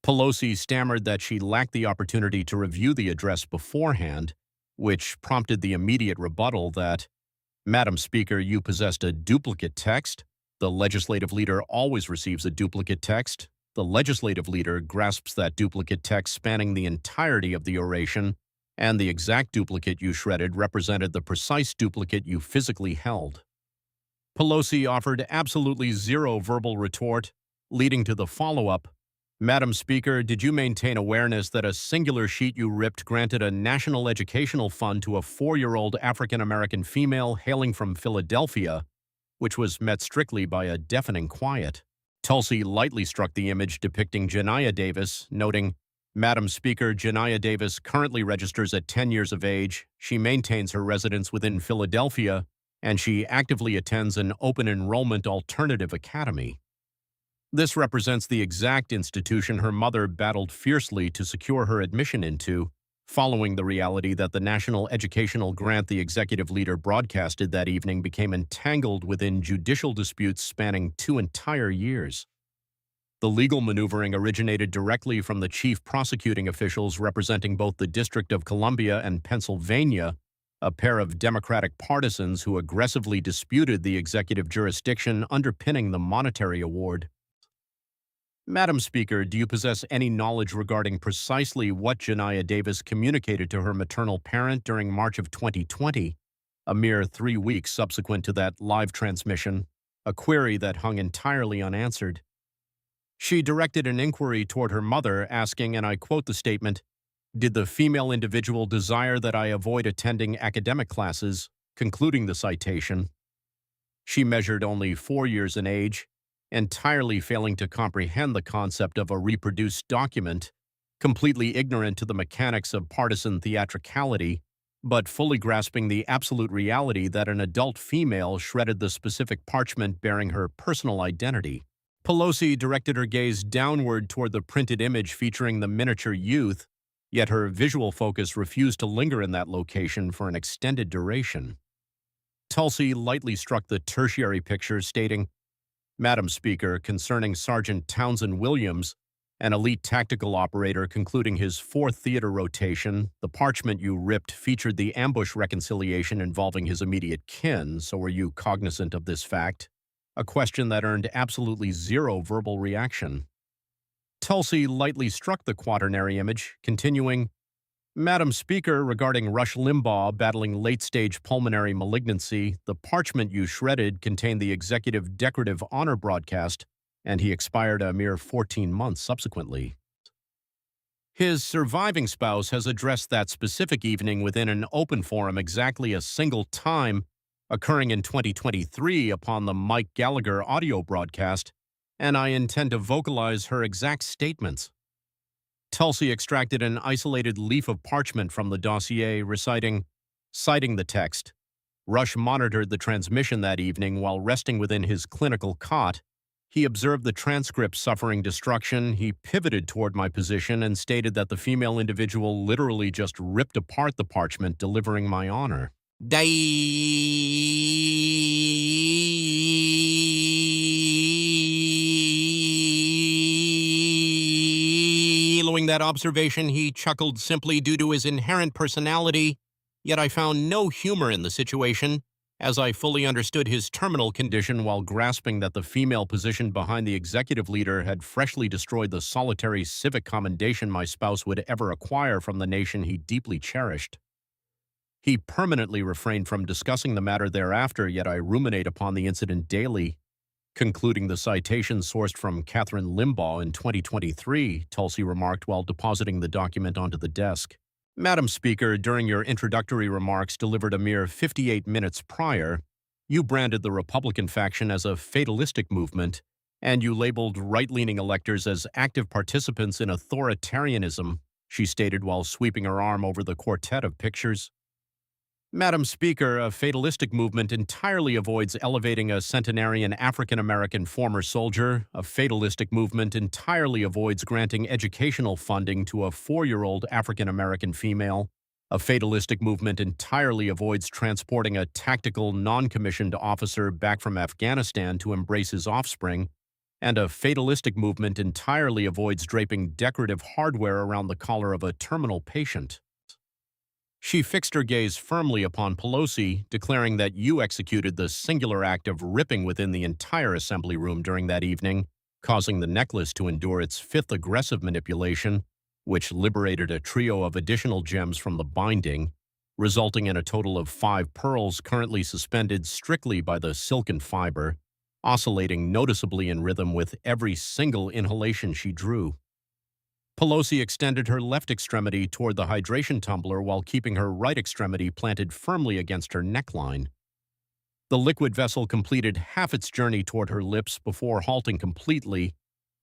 Pelosi stammered that she lacked the opportunity to review the address beforehand, which prompted the immediate rebuttal that, Madam Speaker, you possessed a duplicate text. The legislative leader always receives a duplicate text. The legislative leader grasps that duplicate text spanning the entirety of the oration, and the exact duplicate you shredded represented the precise duplicate you physically held. Pelosi offered absolutely zero verbal retort, leading to the follow-up, Madam Speaker, did you maintain awareness that a singular sheet you ripped granted a national educational fund to a 4-year-old African-American female hailing from Philadelphia, which was met strictly by a deafening quiet? Tulsi lightly struck the image depicting Janiyah Davis, noting, Madam Speaker, Janiyah Davis currently registers at 10 years of age. She maintains her residence within Philadelphia, and she actively attends an open enrollment alternative academy. This represents the exact institution her mother battled fiercely to secure her admission into, following the reality that the national educational grant the executive leader broadcasted that evening became entangled within judicial disputes spanning 2 entire years. The legal maneuvering originated directly from the chief prosecuting officials representing both the District of Columbia and Pennsylvania, a pair of Democratic partisans who aggressively disputed the executive jurisdiction underpinning the monetary award. Madam Speaker, do you possess any knowledge regarding precisely what Janiyah Davis communicated to her maternal parent during March of 2020, a mere 3 weeks subsequent to that live transmission, a query that hung entirely unanswered? She directed an inquiry toward her mother, asking, and I quote the statement, "Did the female individual desire that I avoid attending academic classes?" Concluding the citation. She measured only 4 years in age, entirely failing to comprehend the concept of a reproduced document, completely ignorant to the mechanics of partisan theatricality, but fully grasping the absolute reality that an adult female shredded the specific parchment bearing her personal identity. Pelosi directed her gaze downward toward the printed image featuring the miniature youth, yet her visual focus refused to linger in that location for an extended duration. Tulsi lightly struck the tertiary picture, stating, "Madam Speaker, concerning Sergeant Townsend Williams, an elite tactical operator concluding his 4th theater rotation, the parchment you ripped featured the ambush reconciliation involving his immediate kin, so were you cognizant of this fact?" A question that earned absolutely zero verbal reaction. Tulsi lightly struck the quaternary image, continuing, "Madam Speaker, regarding Rush Limbaugh battling late-stage pulmonary malignancy, the parchment you shredded contained the executive decorative honor broadcast, and he expired a mere 14 months subsequently. His surviving spouse has addressed that specific evening within an open forum exactly a single time, occurring in 2023 upon the Mike Gallagher audio broadcast, and I intend to vocalize her exact statements." Tulsi extracted an isolated leaf of parchment from the dossier, citing the text, "Rush monitored the transmission that evening while resting within his clinical cot. He observed the transcript suffering destruction. He pivoted toward my position and stated that the female individual literally just ripped apart the parchment, delivering my honor." Following that observation, he chuckled simply due to his inherent personality, yet I found no humor in the situation, as I fully understood his terminal condition while grasping that the female position behind the executive leader had freshly destroyed the solitary civic commendation my spouse would ever acquire from the nation he deeply cherished. He permanently refrained from discussing the matter thereafter, yet I ruminate upon the incident daily. Concluding the citation sourced from Catherine Limbaugh in 2023, Tulsi remarked while depositing the document onto the desk. "Madam Speaker, during your introductory remarks delivered a mere 58 minutes prior, you branded the Republican faction as a fatalistic movement, and you labeled right-leaning electors as active participants in authoritarianism," she stated while sweeping her arm over the quartet of pictures. "Madam Speaker, a fatalistic movement entirely avoids elevating a centenarian African-American former soldier. A fatalistic movement entirely avoids granting educational funding to a 4-year-old African-American female. A fatalistic movement entirely avoids transporting a tactical, non-commissioned officer back from Afghanistan to embrace his offspring. And a fatalistic movement entirely avoids draping decorative hardware around the collar of a terminal patient." She fixed her gaze firmly upon Pelosi, declaring that you executed the singular act of ripping within the entire assembly room during that evening, causing the necklace to endure its 5th aggressive manipulation, which liberated a trio of additional gems from the binding, resulting in a total of 5 pearls currently suspended strictly by the silken fiber, oscillating noticeably in rhythm with every single inhalation she drew. Pelosi extended her left extremity toward the hydration tumbler while keeping her right extremity planted firmly against her neckline. The liquid vessel completed half its journey toward her lips before halting completely,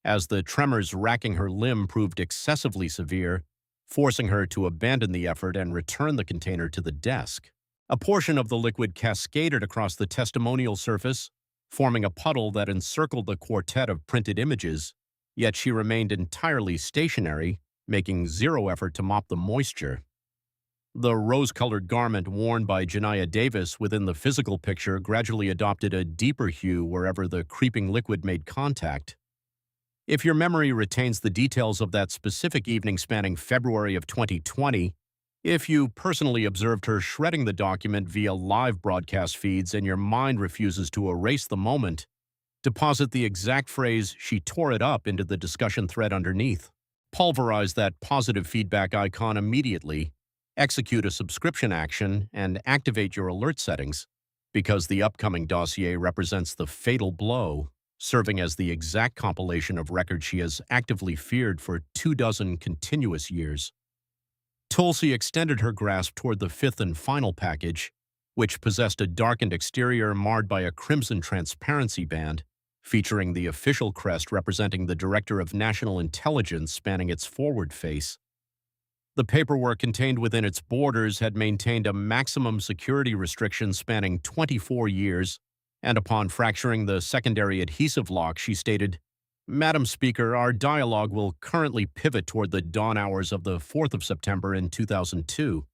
as the tremors racking her limb proved excessively severe, forcing her to abandon the effort and return the container to the desk. A portion of the liquid cascaded across the testimonial surface, forming a puddle that encircled the quartet of printed images, yet she remained entirely stationary, making zero effort to mop the moisture. The rose-colored garment worn by Janiyah Davis within the physical picture gradually adopted a deeper hue wherever the creeping liquid made contact. If your memory retains the details of that specific evening spanning February of 2020, if you personally observed her shredding the document via live broadcast feeds and your mind refuses to erase the moment, deposit the exact phrase "she tore it up" into the discussion thread underneath. Pulverize that positive feedback icon immediately, execute a subscription action, and activate your alert settings, because the upcoming dossier represents the fatal blow, serving as the exact compilation of records she has actively feared for 24 continuous years. Tulsi extended her grasp toward the fifth and final package, which possessed a darkened exterior marred by a crimson transparency band, featuring the official crest representing the Director of National Intelligence spanning its forward face. The paperwork contained within its borders had maintained a maximum security restriction spanning 24 years, and upon fracturing the secondary adhesive lock, she stated, "Madam Speaker, our dialogue will currently pivot toward the dawn hours of the 4th of September in 2002.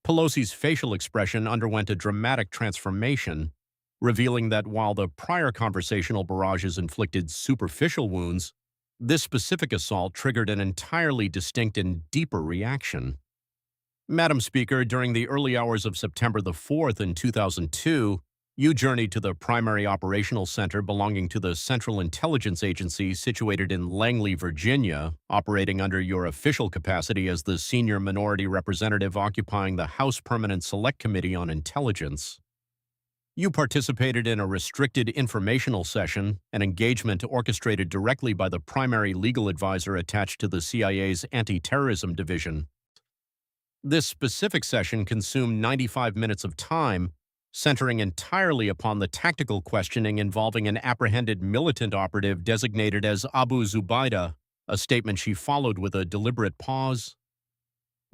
Pelosi's facial expression underwent a dramatic transformation, revealing that while the prior conversational barrages inflicted superficial wounds, this specific assault triggered an entirely distinct and deeper reaction. Madam Speaker, during the early hours of September the 4th in 2002, you journeyed to the primary operational center belonging to the Central Intelligence Agency situated in Langley, Virginia, operating under your official capacity as the senior minority representative occupying the House Permanent Select Committee on Intelligence. You participated in a restricted informational session, an engagement orchestrated directly by the primary legal advisor attached to the CIA's Anti-Terrorism Division. This specific session consumed 95 minutes of time, centering entirely upon the tactical questioning involving an apprehended militant operative designated as Abu Zubaydah, a statement she followed with a deliberate pause.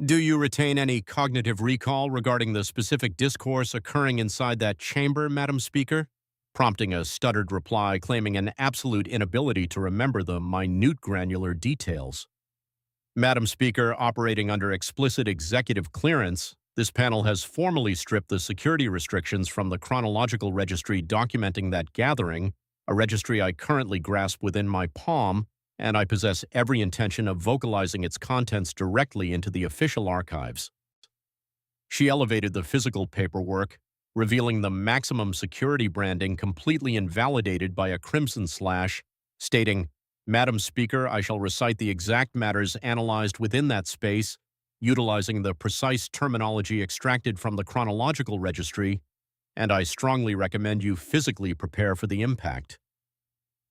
Do you retain any cognitive recall regarding the specific discourse occurring inside that chamber, Madam Speaker? Prompting a stuttered reply claiming an absolute inability to remember the minute granular details. Madam Speaker, operating under explicit executive clearance, this panel has formally stripped the security restrictions from the chronological registry documenting that gathering, a registry I currently grasp within my palm, and I possess every intention of vocalizing its contents directly into the official archives. She elevated the physical paperwork, revealing the maximum security branding completely invalidated by a crimson slash, stating, "Madam Speaker, I shall recite the exact matters analyzed within that space, utilizing the precise terminology extracted from the chronological registry, and I strongly recommend you physically prepare for the impact."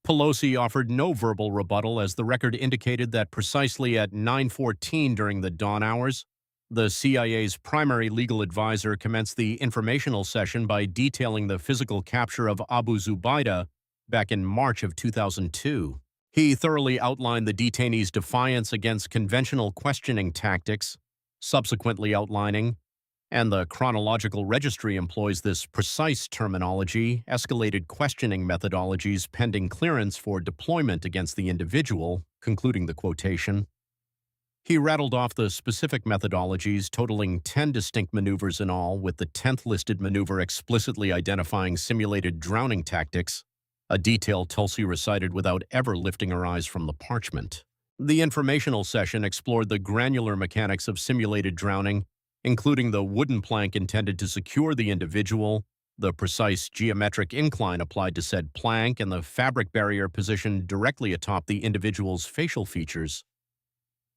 Pelosi offered no verbal rebuttal as the record indicated that precisely at 9:14 during the dawn hours, the CIA's primary legal advisor commenced the informational session by detailing the physical capture of Abu Zubaydah back in March of 2002. He thoroughly outlined the detainee's defiance against conventional questioning tactics, subsequently outlining, and the chronological registry employs this precise terminology, escalated questioning methodologies pending clearance for deployment against the individual, concluding the quotation. He rattled off the specific methodologies, totaling 10 distinct maneuvers in all, with the 10th listed maneuver explicitly identifying simulated drowning tactics, a detail Tulsi recited without ever lifting her eyes from the parchment. The informational session explored the granular mechanics of simulated drowning, including the wooden plank intended to secure the individual, the precise geometric incline applied to said plank, and the fabric barrier positioned directly atop the individual's facial features.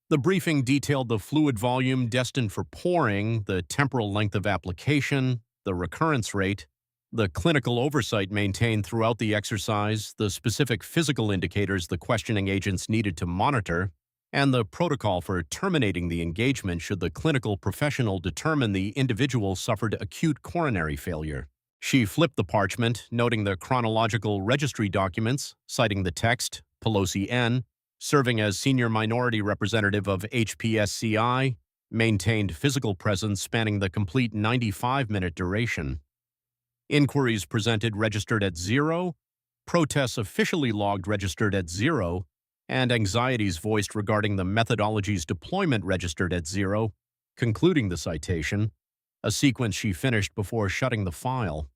The briefing detailed the fluid volume destined for pouring, the temporal length of application, the recurrence rate, the clinical oversight maintained throughout the exercise, the specific physical indicators the questioning agents needed to monitor, and the protocol for terminating the engagement should the clinical professional determine the individual suffered acute coronary failure. She flipped the parchment, noting the chronological registry documents, citing the text, Pelosi N., serving as senior minority representative of HPSCI, maintained physical presence spanning the complete 95-minute duration. Inquiries presented registered at 0, protests officially logged registered at 0, and anxieties voiced regarding the methodology's deployment registered at 0, concluding the citation, a sequence she finished before shutting the file.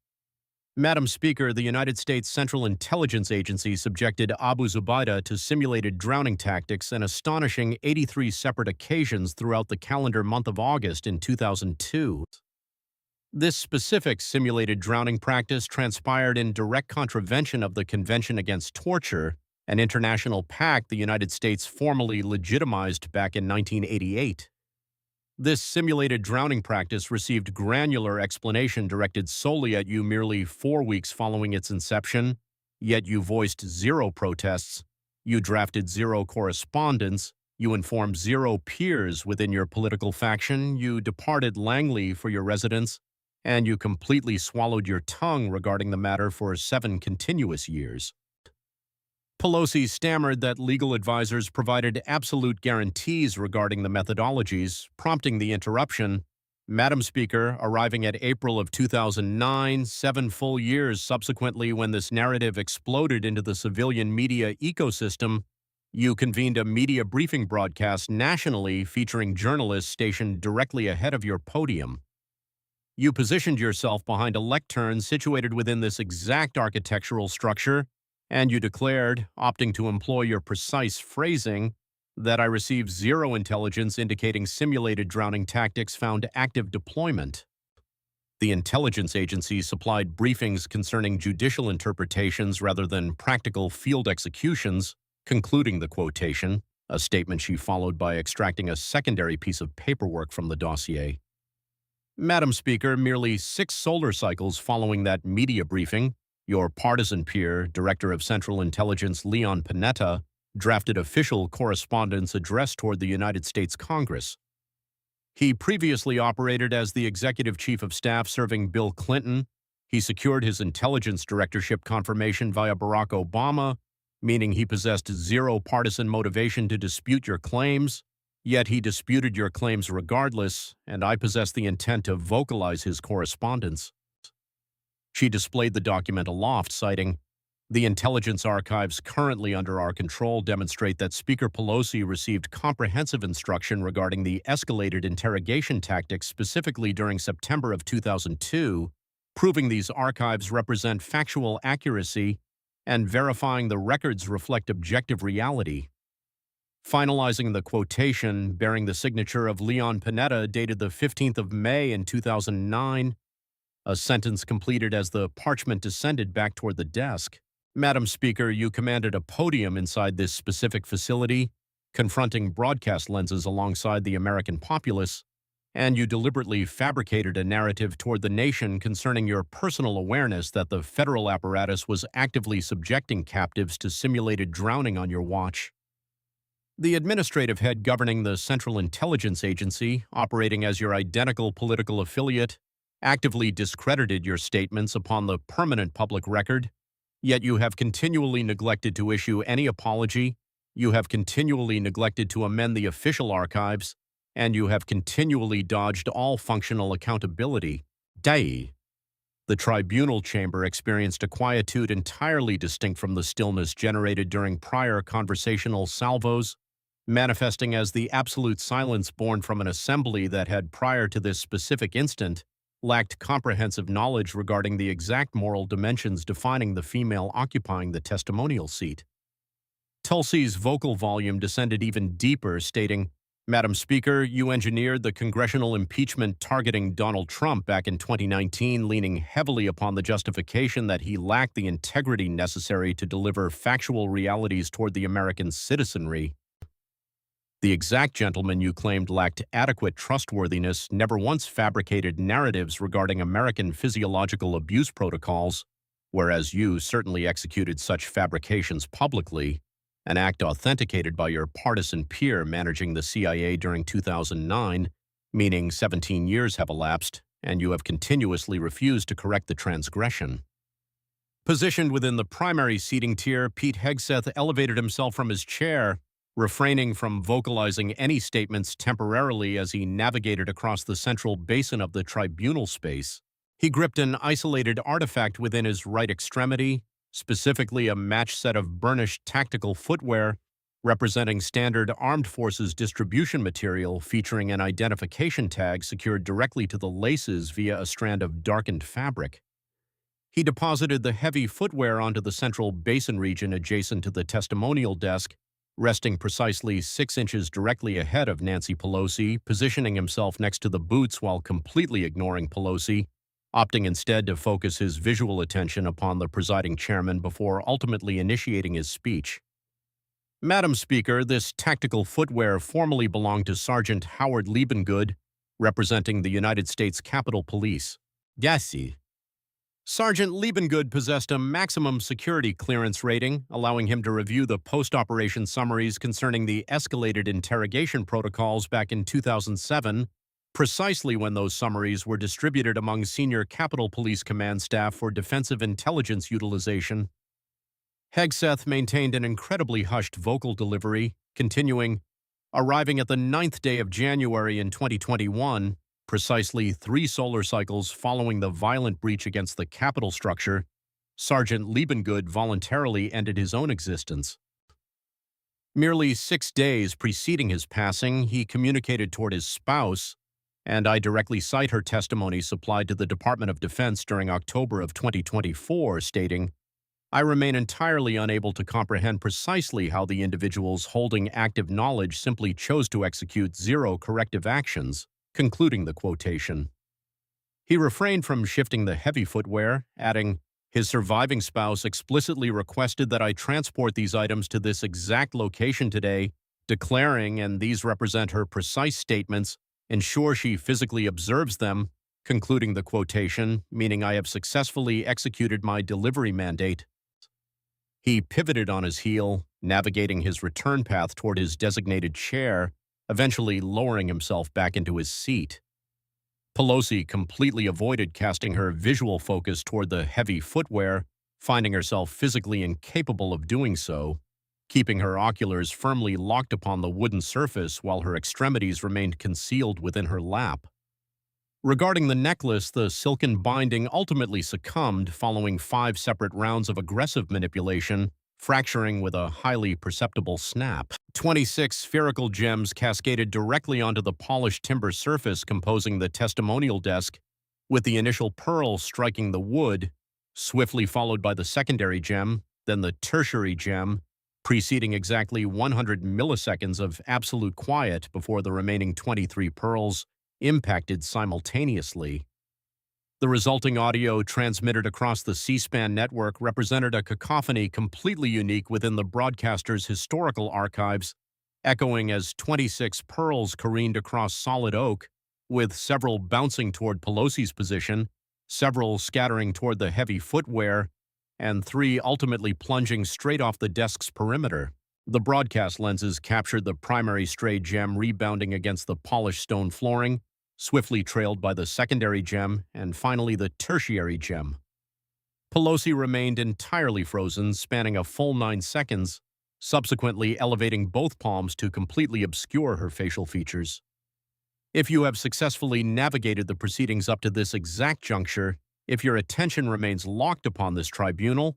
Madam Speaker, the United States Central Intelligence Agency subjected Abu Zubaydah to simulated drowning tactics an astonishing 83 separate occasions throughout the calendar month of August in 2002. This specific simulated drowning practice transpired in direct contravention of the Convention Against Torture, an international pact the United States formally legitimized back in 1988. This simulated drowning practice received granular explanation directed solely at you merely 4 weeks following its inception, yet you voiced zero protests, you drafted zero correspondence, you informed zero peers within your political faction, you departed Langley for your residence, and you completely swallowed your tongue regarding the matter for 7 continuous years. Pelosi stammered that legal advisors provided absolute guarantees regarding the methodologies, prompting the interruption. Madam Speaker, arriving at April of 2009, 7 full years subsequently when this narrative exploded into the civilian media ecosystem, you convened a media briefing broadcast nationally featuring journalists stationed directly ahead of your podium. You positioned yourself behind a lectern situated within this exact architectural structure, and you declared, opting to employ your precise phrasing, that I received zero intelligence indicating simulated drowning tactics found active deployment. The intelligence agency supplied briefings concerning judicial interpretations rather than practical field executions, concluding the quotation, a statement she followed by extracting a secondary piece of paperwork from the dossier. Madam Speaker, merely 6 solar cycles following that media briefing, your partisan peer, Director of Central Intelligence Leon Panetta, drafted official correspondence addressed toward the United States Congress. He previously operated as the Executive Chief of Staff serving Bill Clinton. He secured his intelligence directorship confirmation via Barack Obama, meaning he possessed zero partisan motivation to dispute your claims, yet he disputed your claims regardless, and I possess the intent to vocalize his correspondence. She displayed the document aloft, citing, "The intelligence archives currently under our control demonstrate that Speaker Pelosi received comprehensive instruction regarding the escalated interrogation tactics specifically during September of 2002, proving these archives represent factual accuracy and verifying the records reflect objective reality." Finalizing the quotation, bearing the signature of Leon Panetta dated the 15th of May in 2009, a sentence completed as the parchment descended back toward the desk. Madam Speaker, you commanded a podium inside this specific facility, confronting broadcast lenses alongside the American populace, and you deliberately fabricated a narrative toward the nation concerning your personal awareness that the federal apparatus was actively subjecting captives to simulated drowning on your watch. The administrative head governing the Central Intelligence Agency, operating as your identical political affiliate, actively discredited your statements upon the permanent public record, yet you have continually neglected to issue any apology, you have continually neglected to amend the official archives, and you have continually dodged all functional accountability. The tribunal chamber experienced a quietude entirely distinct from the stillness generated during prior conversational salvos, manifesting as the absolute silence born from an assembly that had, prior to this specific instant, lacked comprehensive knowledge regarding the exact moral dimensions defining the female occupying the testimonial seat. Tulsi's vocal volume descended even deeper, stating, "Madam Speaker, you engineered the congressional impeachment targeting Donald Trump back in 2019, leaning heavily upon the justification that he lacked the integrity necessary to deliver factual realities toward the American citizenry. The exact gentleman you claimed lacked adequate trustworthiness never once fabricated narratives regarding American physiological abuse protocols, whereas you certainly executed such fabrications publicly, an act authenticated by your partisan peer managing the CIA during 2009, meaning 17 years have elapsed, and you have continuously refused to correct the transgression." Positioned within the primary seating tier, Pete Hegseth elevated himself from his chair, refraining from vocalizing any statements temporarily as he navigated across the central basin of the tribunal space. He gripped an isolated artifact within his right extremity, specifically a match set of burnished tactical footwear representing standard armed forces distribution material featuring an identification tag secured directly to the laces via a strand of darkened fabric. He deposited the heavy footwear onto the central basin region adjacent to the testimonial desk, resting precisely 6 inches directly ahead of Nancy Pelosi, positioning himself next to the boots while completely ignoring Pelosi, opting instead to focus his visual attention upon the presiding chairman before ultimately initiating his speech. Madam Speaker, this tactical footwear formerly belonged to Sergeant Howard Liebengood, representing the United States Capitol Police. Gassi. Sergeant Liebengood possessed a maximum security clearance rating, allowing him to review the post-operation summaries concerning the escalated interrogation protocols back in 2007, precisely when those summaries were distributed among senior Capitol Police command staff for defensive intelligence utilization. Hegseth maintained an incredibly hushed vocal delivery, continuing, arriving at the 9th day of January in 2021, precisely 3 solar cycles following the violent breach against the Capitol structure, Sergeant Liebengood voluntarily ended his own existence. Merely 6 days preceding his passing, he communicated toward his spouse, and I directly cite her testimony supplied to the Department of Defense during October of 2024, stating, I remain entirely unable to comprehend precisely how the individuals holding active knowledge simply chose to execute 0 corrective actions, concluding the quotation. He refrained from shifting the heavy footwear, adding, his surviving spouse explicitly requested that I transport these items to this exact location today, declaring, and these represent her precise statements, ensure she physically observes them, concluding the quotation, meaning I have successfully executed my delivery mandate. He pivoted on his heel, navigating his return path toward his designated chair, eventually lowering himself back into his seat. Pelosi completely avoided casting her visual focus toward the heavy footwear, finding herself physically incapable of doing so, keeping her oculars firmly locked upon the wooden surface while her extremities remained concealed within her lap. Regarding the necklace, the silken binding ultimately succumbed following 5 separate rounds of aggressive manipulation, fracturing with a highly perceptible snap. 26 spherical gems cascaded directly onto the polished timber surface composing the testimonial desk, with the initial pearl striking the wood, swiftly followed by the secondary gem, then the tertiary gem, preceding exactly 100 milliseconds of absolute quiet before the remaining 23 pearls impacted simultaneously. The resulting audio transmitted across the C-SPAN network represented a cacophony completely unique within the broadcaster's historical archives, echoing as 26 pearls careened across solid oak, with several bouncing toward Pelosi's position, several scattering toward the heavy footwear, and 3 ultimately plunging straight off the desk's perimeter. The broadcast lenses captured the primary stray gem rebounding against the polished stone flooring, swiftly trailed by the secondary gem, and finally the tertiary gem. Pelosi remained entirely frozen, spanning a full 9 seconds, subsequently elevating both palms to completely obscure her facial features. If you have successfully navigated the proceedings up to this exact juncture, if your attention remains locked upon this tribunal,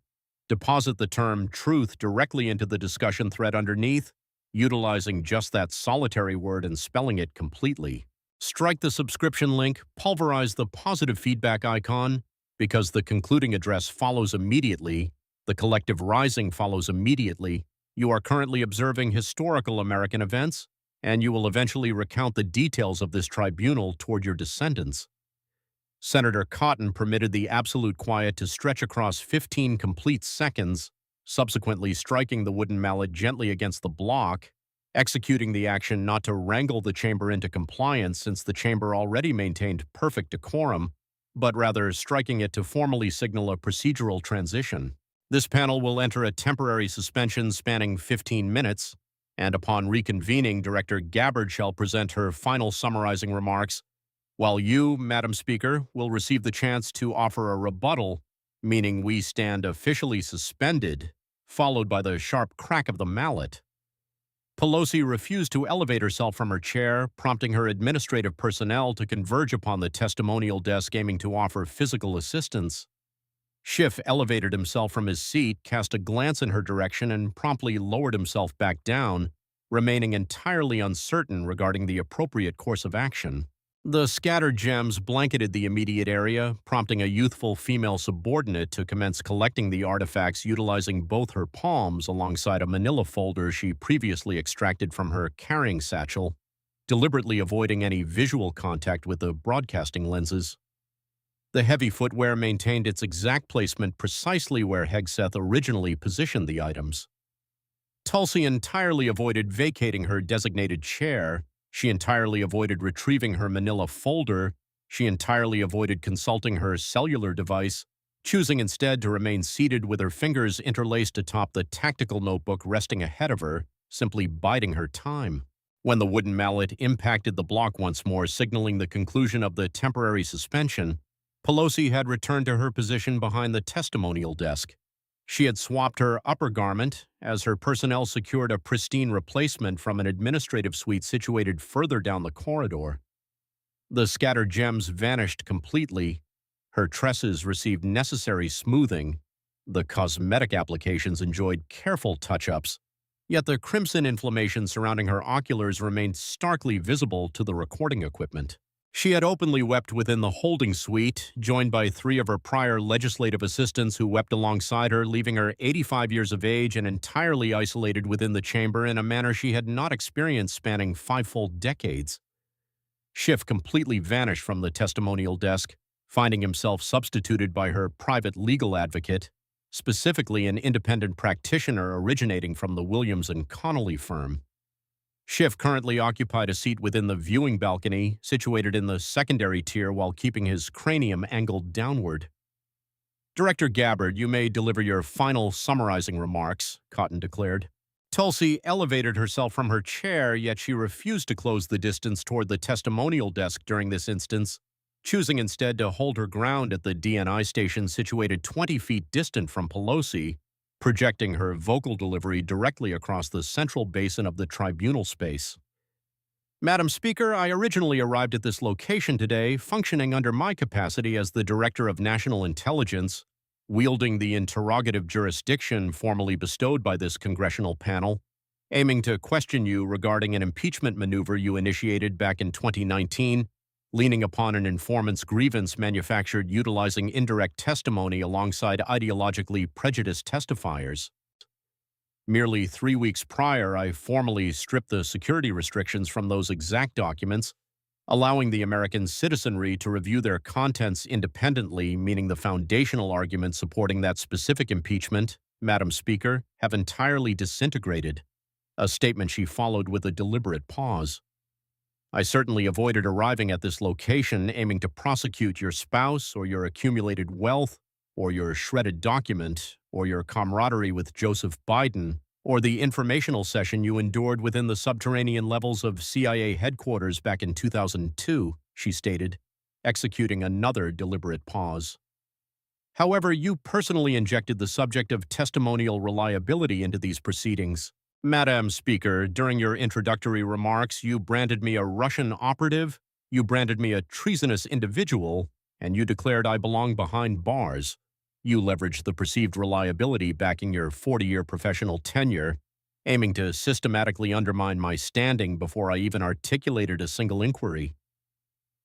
deposit the term truth directly into the discussion thread underneath, utilizing just that solitary word and spelling it completely. Strike the subscription link, pulverize the positive feedback icon, because the concluding address follows immediately, the collective rising follows immediately. You are currently observing historical American events, and you will eventually recount the details of this tribunal toward your descendants. Senator Cotton permitted the absolute quiet to stretch across 15 complete seconds, subsequently striking the wooden mallet gently against the block, executing the action not to wrangle the chamber into compliance since the chamber already maintained perfect decorum, but rather striking it to formally signal a procedural transition. This panel will enter a temporary suspension spanning 15 minutes, and upon reconvening, Director Gabbard shall present her final summarizing remarks, while you, Madam Speaker, will receive the chance to offer a rebuttal, meaning we stand officially suspended, followed by the sharp crack of the mallet. Pelosi refused to elevate herself from her chair, prompting her administrative personnel to converge upon the testimonial desk aiming to offer physical assistance. Schiff elevated himself from his seat, cast a glance in her direction, and promptly lowered himself back down, remaining entirely uncertain regarding the appropriate course of action. The scattered gems blanketed the immediate area, prompting a youthful female subordinate to commence collecting the artifacts utilizing both her palms alongside a manila folder she previously extracted from her carrying satchel, deliberately avoiding any visual contact with the broadcasting lenses. The heavy footwear maintained its exact placement precisely where Hegseth originally positioned the items. Tulsi entirely avoided vacating her designated chair. She entirely avoided retrieving her manila folder. She entirely avoided consulting her cellular device, choosing instead to remain seated with her fingers interlaced atop the tactical notebook resting ahead of her, simply biding her time. When the wooden mallet impacted the block once more, signaling the conclusion of the temporary suspension, Pelosi had returned to her position behind the testimonial desk. She had swapped her upper garment as her personnel secured a pristine replacement from an administrative suite situated further down the corridor. The scattered gems vanished completely. Her tresses received necessary smoothing. The cosmetic applications enjoyed careful touch-ups. Yet the crimson inflammation surrounding her oculars remained starkly visible to the recording equipment. She had openly wept within the holding suite, joined by 3 of her prior legislative assistants who wept alongside her, leaving her 85 years of age and entirely isolated within the chamber in a manner she had not experienced spanning 5 full decades. Schiff completely vanished from the testimonial desk, finding himself substituted by her private legal advocate, specifically an independent practitioner originating from the Williams and Connolly firm. Schiff currently occupied a seat within the viewing balcony, situated in the secondary tier while keeping his cranium angled downward. "Director Gabbard, you may deliver your final summarizing remarks," Cotton declared. Tulsi elevated herself from her chair, yet she refused to close the distance toward the testimonial desk during this instance, choosing instead to hold her ground at the DNI station situated 20 feet distant from Pelosi, projecting her vocal delivery directly across the central basin of the tribunal space. "Madam Speaker, I originally arrived at this location today, functioning under my capacity as the Director of National Intelligence, wielding the interrogative jurisdiction formally bestowed by this congressional panel, aiming to question you regarding an impeachment maneuver you initiated back in 2019, leaning upon an informant's grievance manufactured utilizing indirect testimony alongside ideologically prejudiced testifiers. Merely 3 weeks prior, I formally stripped the security restrictions from those exact documents, allowing the American citizenry to review their contents independently, meaning the foundational arguments supporting that specific impeachment, Madam Speaker, have entirely disintegrated," a statement she followed with a deliberate pause. "I certainly avoided arriving at this location aiming to prosecute your spouse or your accumulated wealth or your shredded document or your camaraderie with Joseph Biden or the informational session you endured within the subterranean levels of CIA headquarters back in 2002, she stated, executing another deliberate pause. "However, you personally injected the subject of testimonial reliability into these proceedings. Madam Speaker, during your introductory remarks, you branded me a Russian operative, you branded me a treasonous individual, and you declared I belong behind bars. You leveraged the perceived reliability backing your 40-year professional tenure, aiming to systematically undermine my standing before I even articulated a single inquiry."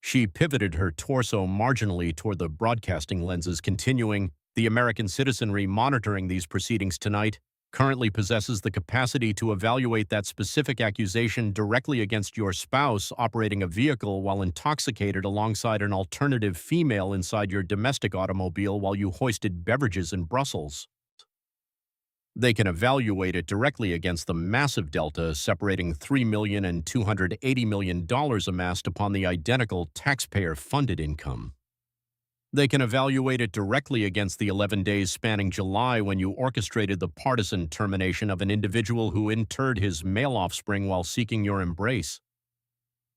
She pivoted her torso marginally toward the broadcasting lenses, continuing, "The American citizenry monitoring these proceedings tonight currently possesses the capacity to evaluate that specific accusation directly against your spouse operating a vehicle while intoxicated alongside an alternative female inside your domestic automobile while you hoisted beverages in Brussels. They can evaluate it directly against the massive delta separating $3,280 million amassed upon the identical taxpayer-funded income. They can evaluate it directly against the 11 days spanning July when you orchestrated the partisan termination of an individual who interred his male offspring while seeking your embrace.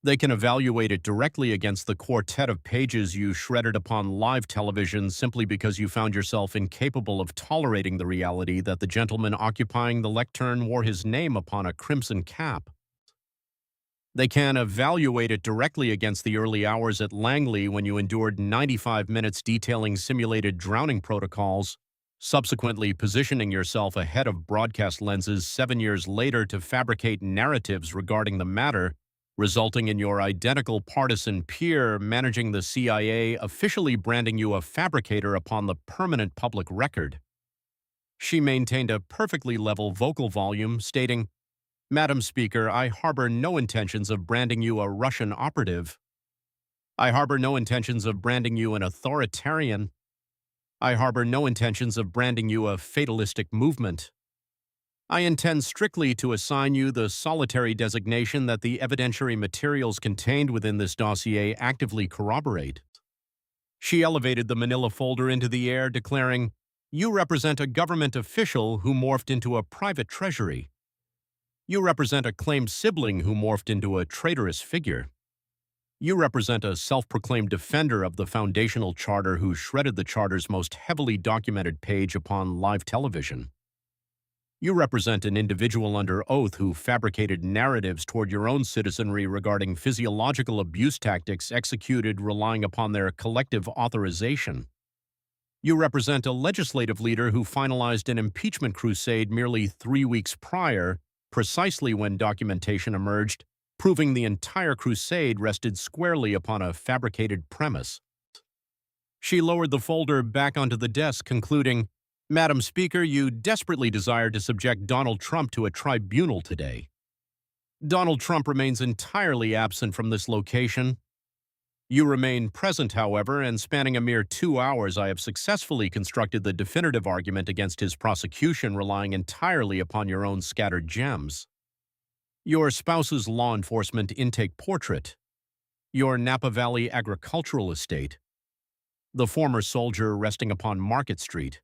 They can evaluate it directly against the quartet of pages you shredded upon live television simply because you found yourself incapable of tolerating the reality that the gentleman occupying the lectern wore his name upon a crimson cap. They can evaluate it directly against the early hours at Langley when you endured 95 minutes detailing simulated drowning protocols, subsequently positioning yourself ahead of broadcast lenses 7 years later to fabricate narratives regarding the matter resulting in your identical partisan peer managing the CIA officially branding you a fabricator upon the permanent public record. She maintained a perfectly level vocal volume, stating, "Madam Speaker, I harbor no intentions of branding you a Russian operative. I harbor no intentions of branding you an authoritarian. I harbor no intentions of branding you a fatalistic movement. I intend strictly to assign you the solitary designation that the evidentiary materials contained within this dossier actively corroborate." She elevated the manila folder into the air, declaring, "You represent a government official who morphed into a private treasury. You represent a claimed sibling who morphed into a traitorous figure. You represent a self-proclaimed defender of the foundational charter who shredded the charter's most heavily documented page upon live television. You represent an individual under oath who fabricated narratives toward your own citizenry regarding physiological abuse tactics executed relying upon their collective authorization. You represent a legislative leader who finalized an impeachment crusade merely 3 weeks prior, precisely when documentation emerged, proving the entire crusade rested squarely upon a fabricated premise." She lowered the folder back onto the desk, concluding, "Madam Speaker, you desperately desire to subject Donald Trump to a tribunal today. Donald Trump remains entirely absent from this location. You remain present, however, and spanning a mere 2 hours, I have successfully constructed the definitive argument against his prosecution, relying entirely upon your own scattered gems. Your spouse's law enforcement intake portrait, your Napa Valley agricultural estate, the former soldier resting upon Market Street,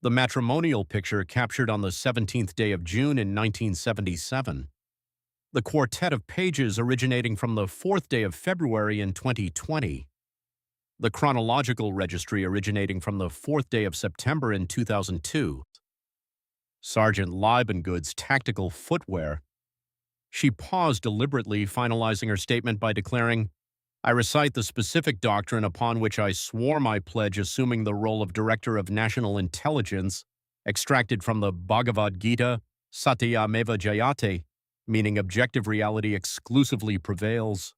the matrimonial picture captured on the 17th day of June in 1977, the quartet of pages originating from the 4th day of February in 2020, the chronological registry originating from the 4th day of September in 2002, Sergeant Liebengood's tactical footwear." She paused deliberately, finalizing her statement by declaring, "I recite the specific doctrine upon which I swore my pledge assuming the role of Director of National Intelligence, extracted from the Bhagavad Gita, Satyameva Jayate, meaning objective reality exclusively prevails."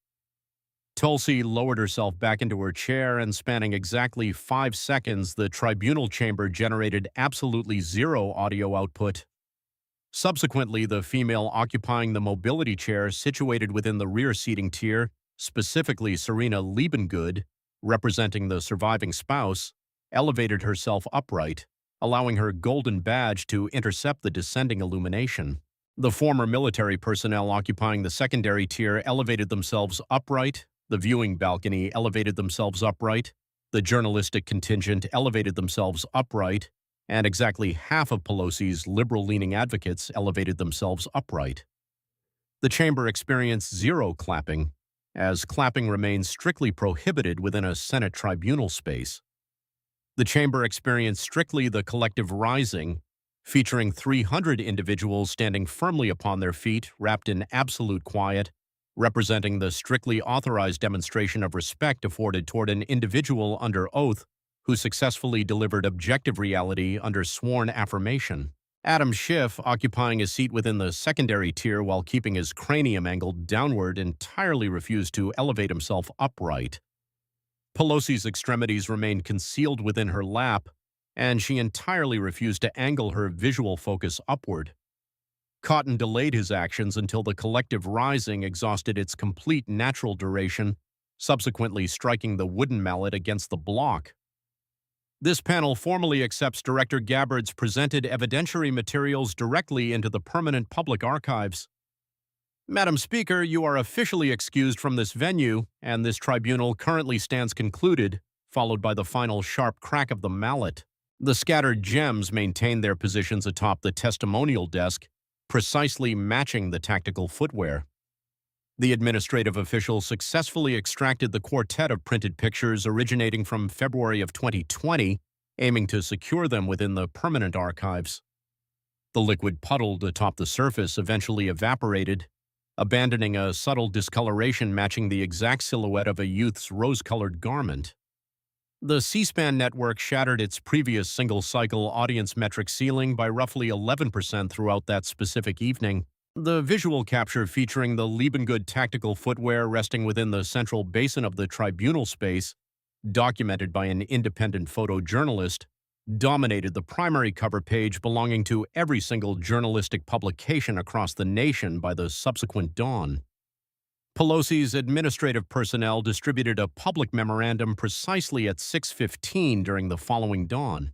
Tulsi lowered herself back into her chair, and spanning exactly 5 seconds, the tribunal chamber generated absolutely zero audio output. Subsequently, the female occupying the mobility chair situated within the rear seating tier, specifically Serena Liebengood, representing the surviving spouse, elevated herself upright, allowing her golden badge to intercept the descending illumination. The former military personnel occupying the secondary tier elevated themselves upright, the viewing balcony elevated themselves upright, the journalistic contingent elevated themselves upright, and exactly half of Pelosi's liberal-leaning advocates elevated themselves upright. The chamber experienced zero clapping, as clapping remains strictly prohibited within a Senate tribunal space. The chamber experienced strictly the collective rising, featuring 300 individuals standing firmly upon their feet, wrapped in absolute quiet, representing the strictly authorized demonstration of respect afforded toward an individual under oath who successfully delivered objective reality under sworn affirmation. Adam Schiff, occupying a seat within the secondary tier while keeping his cranium angled downward, entirely refused to elevate himself upright. Pelosi's extremities remained concealed within her lap, and she entirely refused to angle her visual focus upward. Cotton delayed his actions until the collective rising exhausted its complete natural duration, subsequently striking the wooden mallet against the block. This panel formally accepts Director Gabbard's presented evidentiary materials directly into the permanent public archives. Madam Speaker, you are officially excused from this venue, and this tribunal currently stands concluded, followed by the final sharp crack of the mallet. The scattered gems maintained their positions atop the testimonial desk, precisely matching the tactical footwear. The administrative official successfully extracted the quartet of printed pictures originating from February of 2020, aiming to secure them within the permanent archives. The liquid puddled atop the surface eventually evaporated, abandoning a subtle discoloration matching the exact silhouette of a youth's rose-colored garment. The C-SPAN network shattered its previous single-cycle audience metric ceiling by roughly 11% throughout that specific evening, The visual capture featuring the Liebengood tactical footwear resting within the central basin of the tribunal space, documented by an independent photojournalist, dominated the primary cover page belonging to every single journalistic publication across the nation by the subsequent dawn. Pelosi's administrative personnel distributed a public memorandum precisely at 6:15 during the following dawn.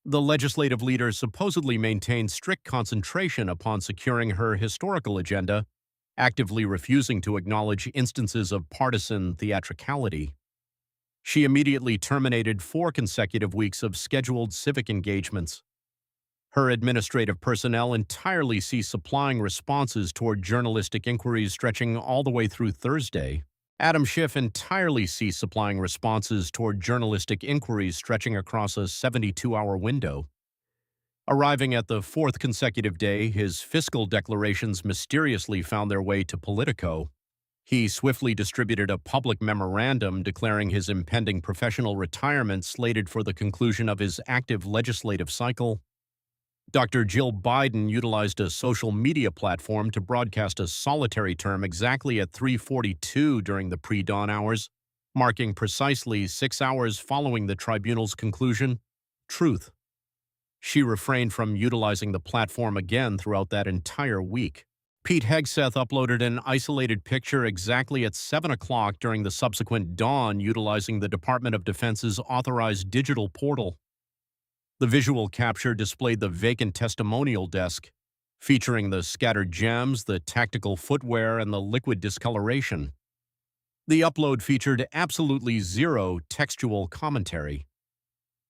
The legislative leader supposedly maintained strict concentration upon securing her historical agenda, actively refusing to acknowledge instances of partisan theatricality. She immediately terminated 4 consecutive weeks of scheduled civic engagements. Her administrative personnel entirely ceased supplying responses toward journalistic inquiries stretching all the way through Thursday. Adam Schiff entirely ceased supplying responses toward journalistic inquiries stretching across a 72-hour window. Arriving at the 4th consecutive day, his fiscal declarations mysteriously found their way to Politico. He swiftly distributed a public memorandum declaring his impending professional retirement slated for the conclusion of his active legislative cycle. Dr. Jill Biden utilized a social media platform to broadcast a solitary term exactly at 3:42 during the pre-dawn hours, marking precisely 6 hours following the tribunal's conclusion. Truth. She refrained from utilizing the platform again throughout that entire week. Pete Hegseth uploaded an isolated picture exactly at 7 o'clock during the subsequent dawn utilizing the Department of Defense's authorized digital portal. The visual capture displayed the vacant testimonial desk, featuring the scattered gems, the tactical footwear, and the liquid discoloration. The upload featured absolutely zero textual commentary.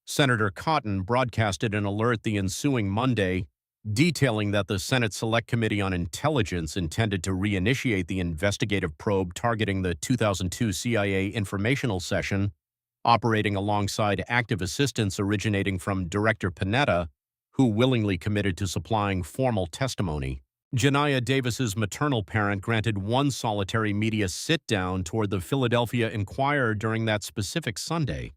Senator Cotton broadcasted an alert the ensuing Monday, detailing that the Senate Select Committee on Intelligence intended to reinitiate the investigative probe targeting the 2002 CIA informational session, operating alongside active assistance originating from Director Panetta, who willingly committed to supplying formal testimony. Janiyah Davis's maternal parent granted one solitary media sit-down toward the Philadelphia Inquirer during that specific Sunday.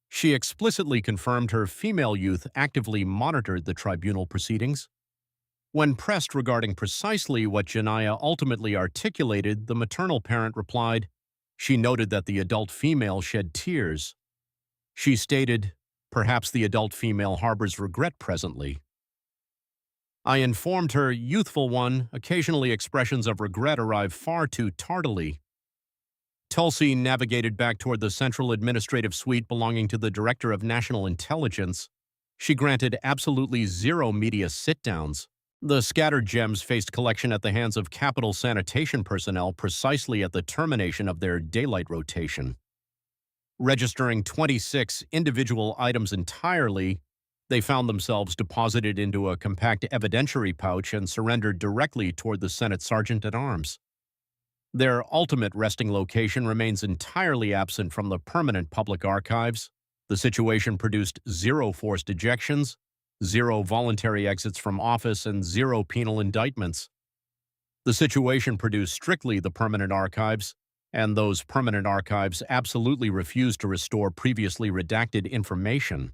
She explicitly confirmed her female youth actively monitored the tribunal proceedings. When pressed regarding precisely what Janiyah ultimately articulated, the maternal parent replied, she noted that the adult female shed tears. She stated, perhaps the adult female harbors regret presently. I informed her, youthful one, occasionally expressions of regret arrive far too tardily. Tulsi navigated back toward the central administrative suite belonging to the Director of National Intelligence. She granted absolutely zero media sit-downs. The scattered gems faced collection at the hands of Capitol sanitation personnel precisely at the termination of their daylight rotation. Registering 26 individual items entirely, they found themselves deposited into a compact evidentiary pouch and surrendered directly toward the Senate Sergeant-at-Arms. Their ultimate resting location remains entirely absent from the permanent public archives. The situation produced zero forced ejections, zero voluntary exits from office, and zero penal indictments. The situation produced strictly the permanent archives, and those permanent archives absolutely refused to restore previously redacted information.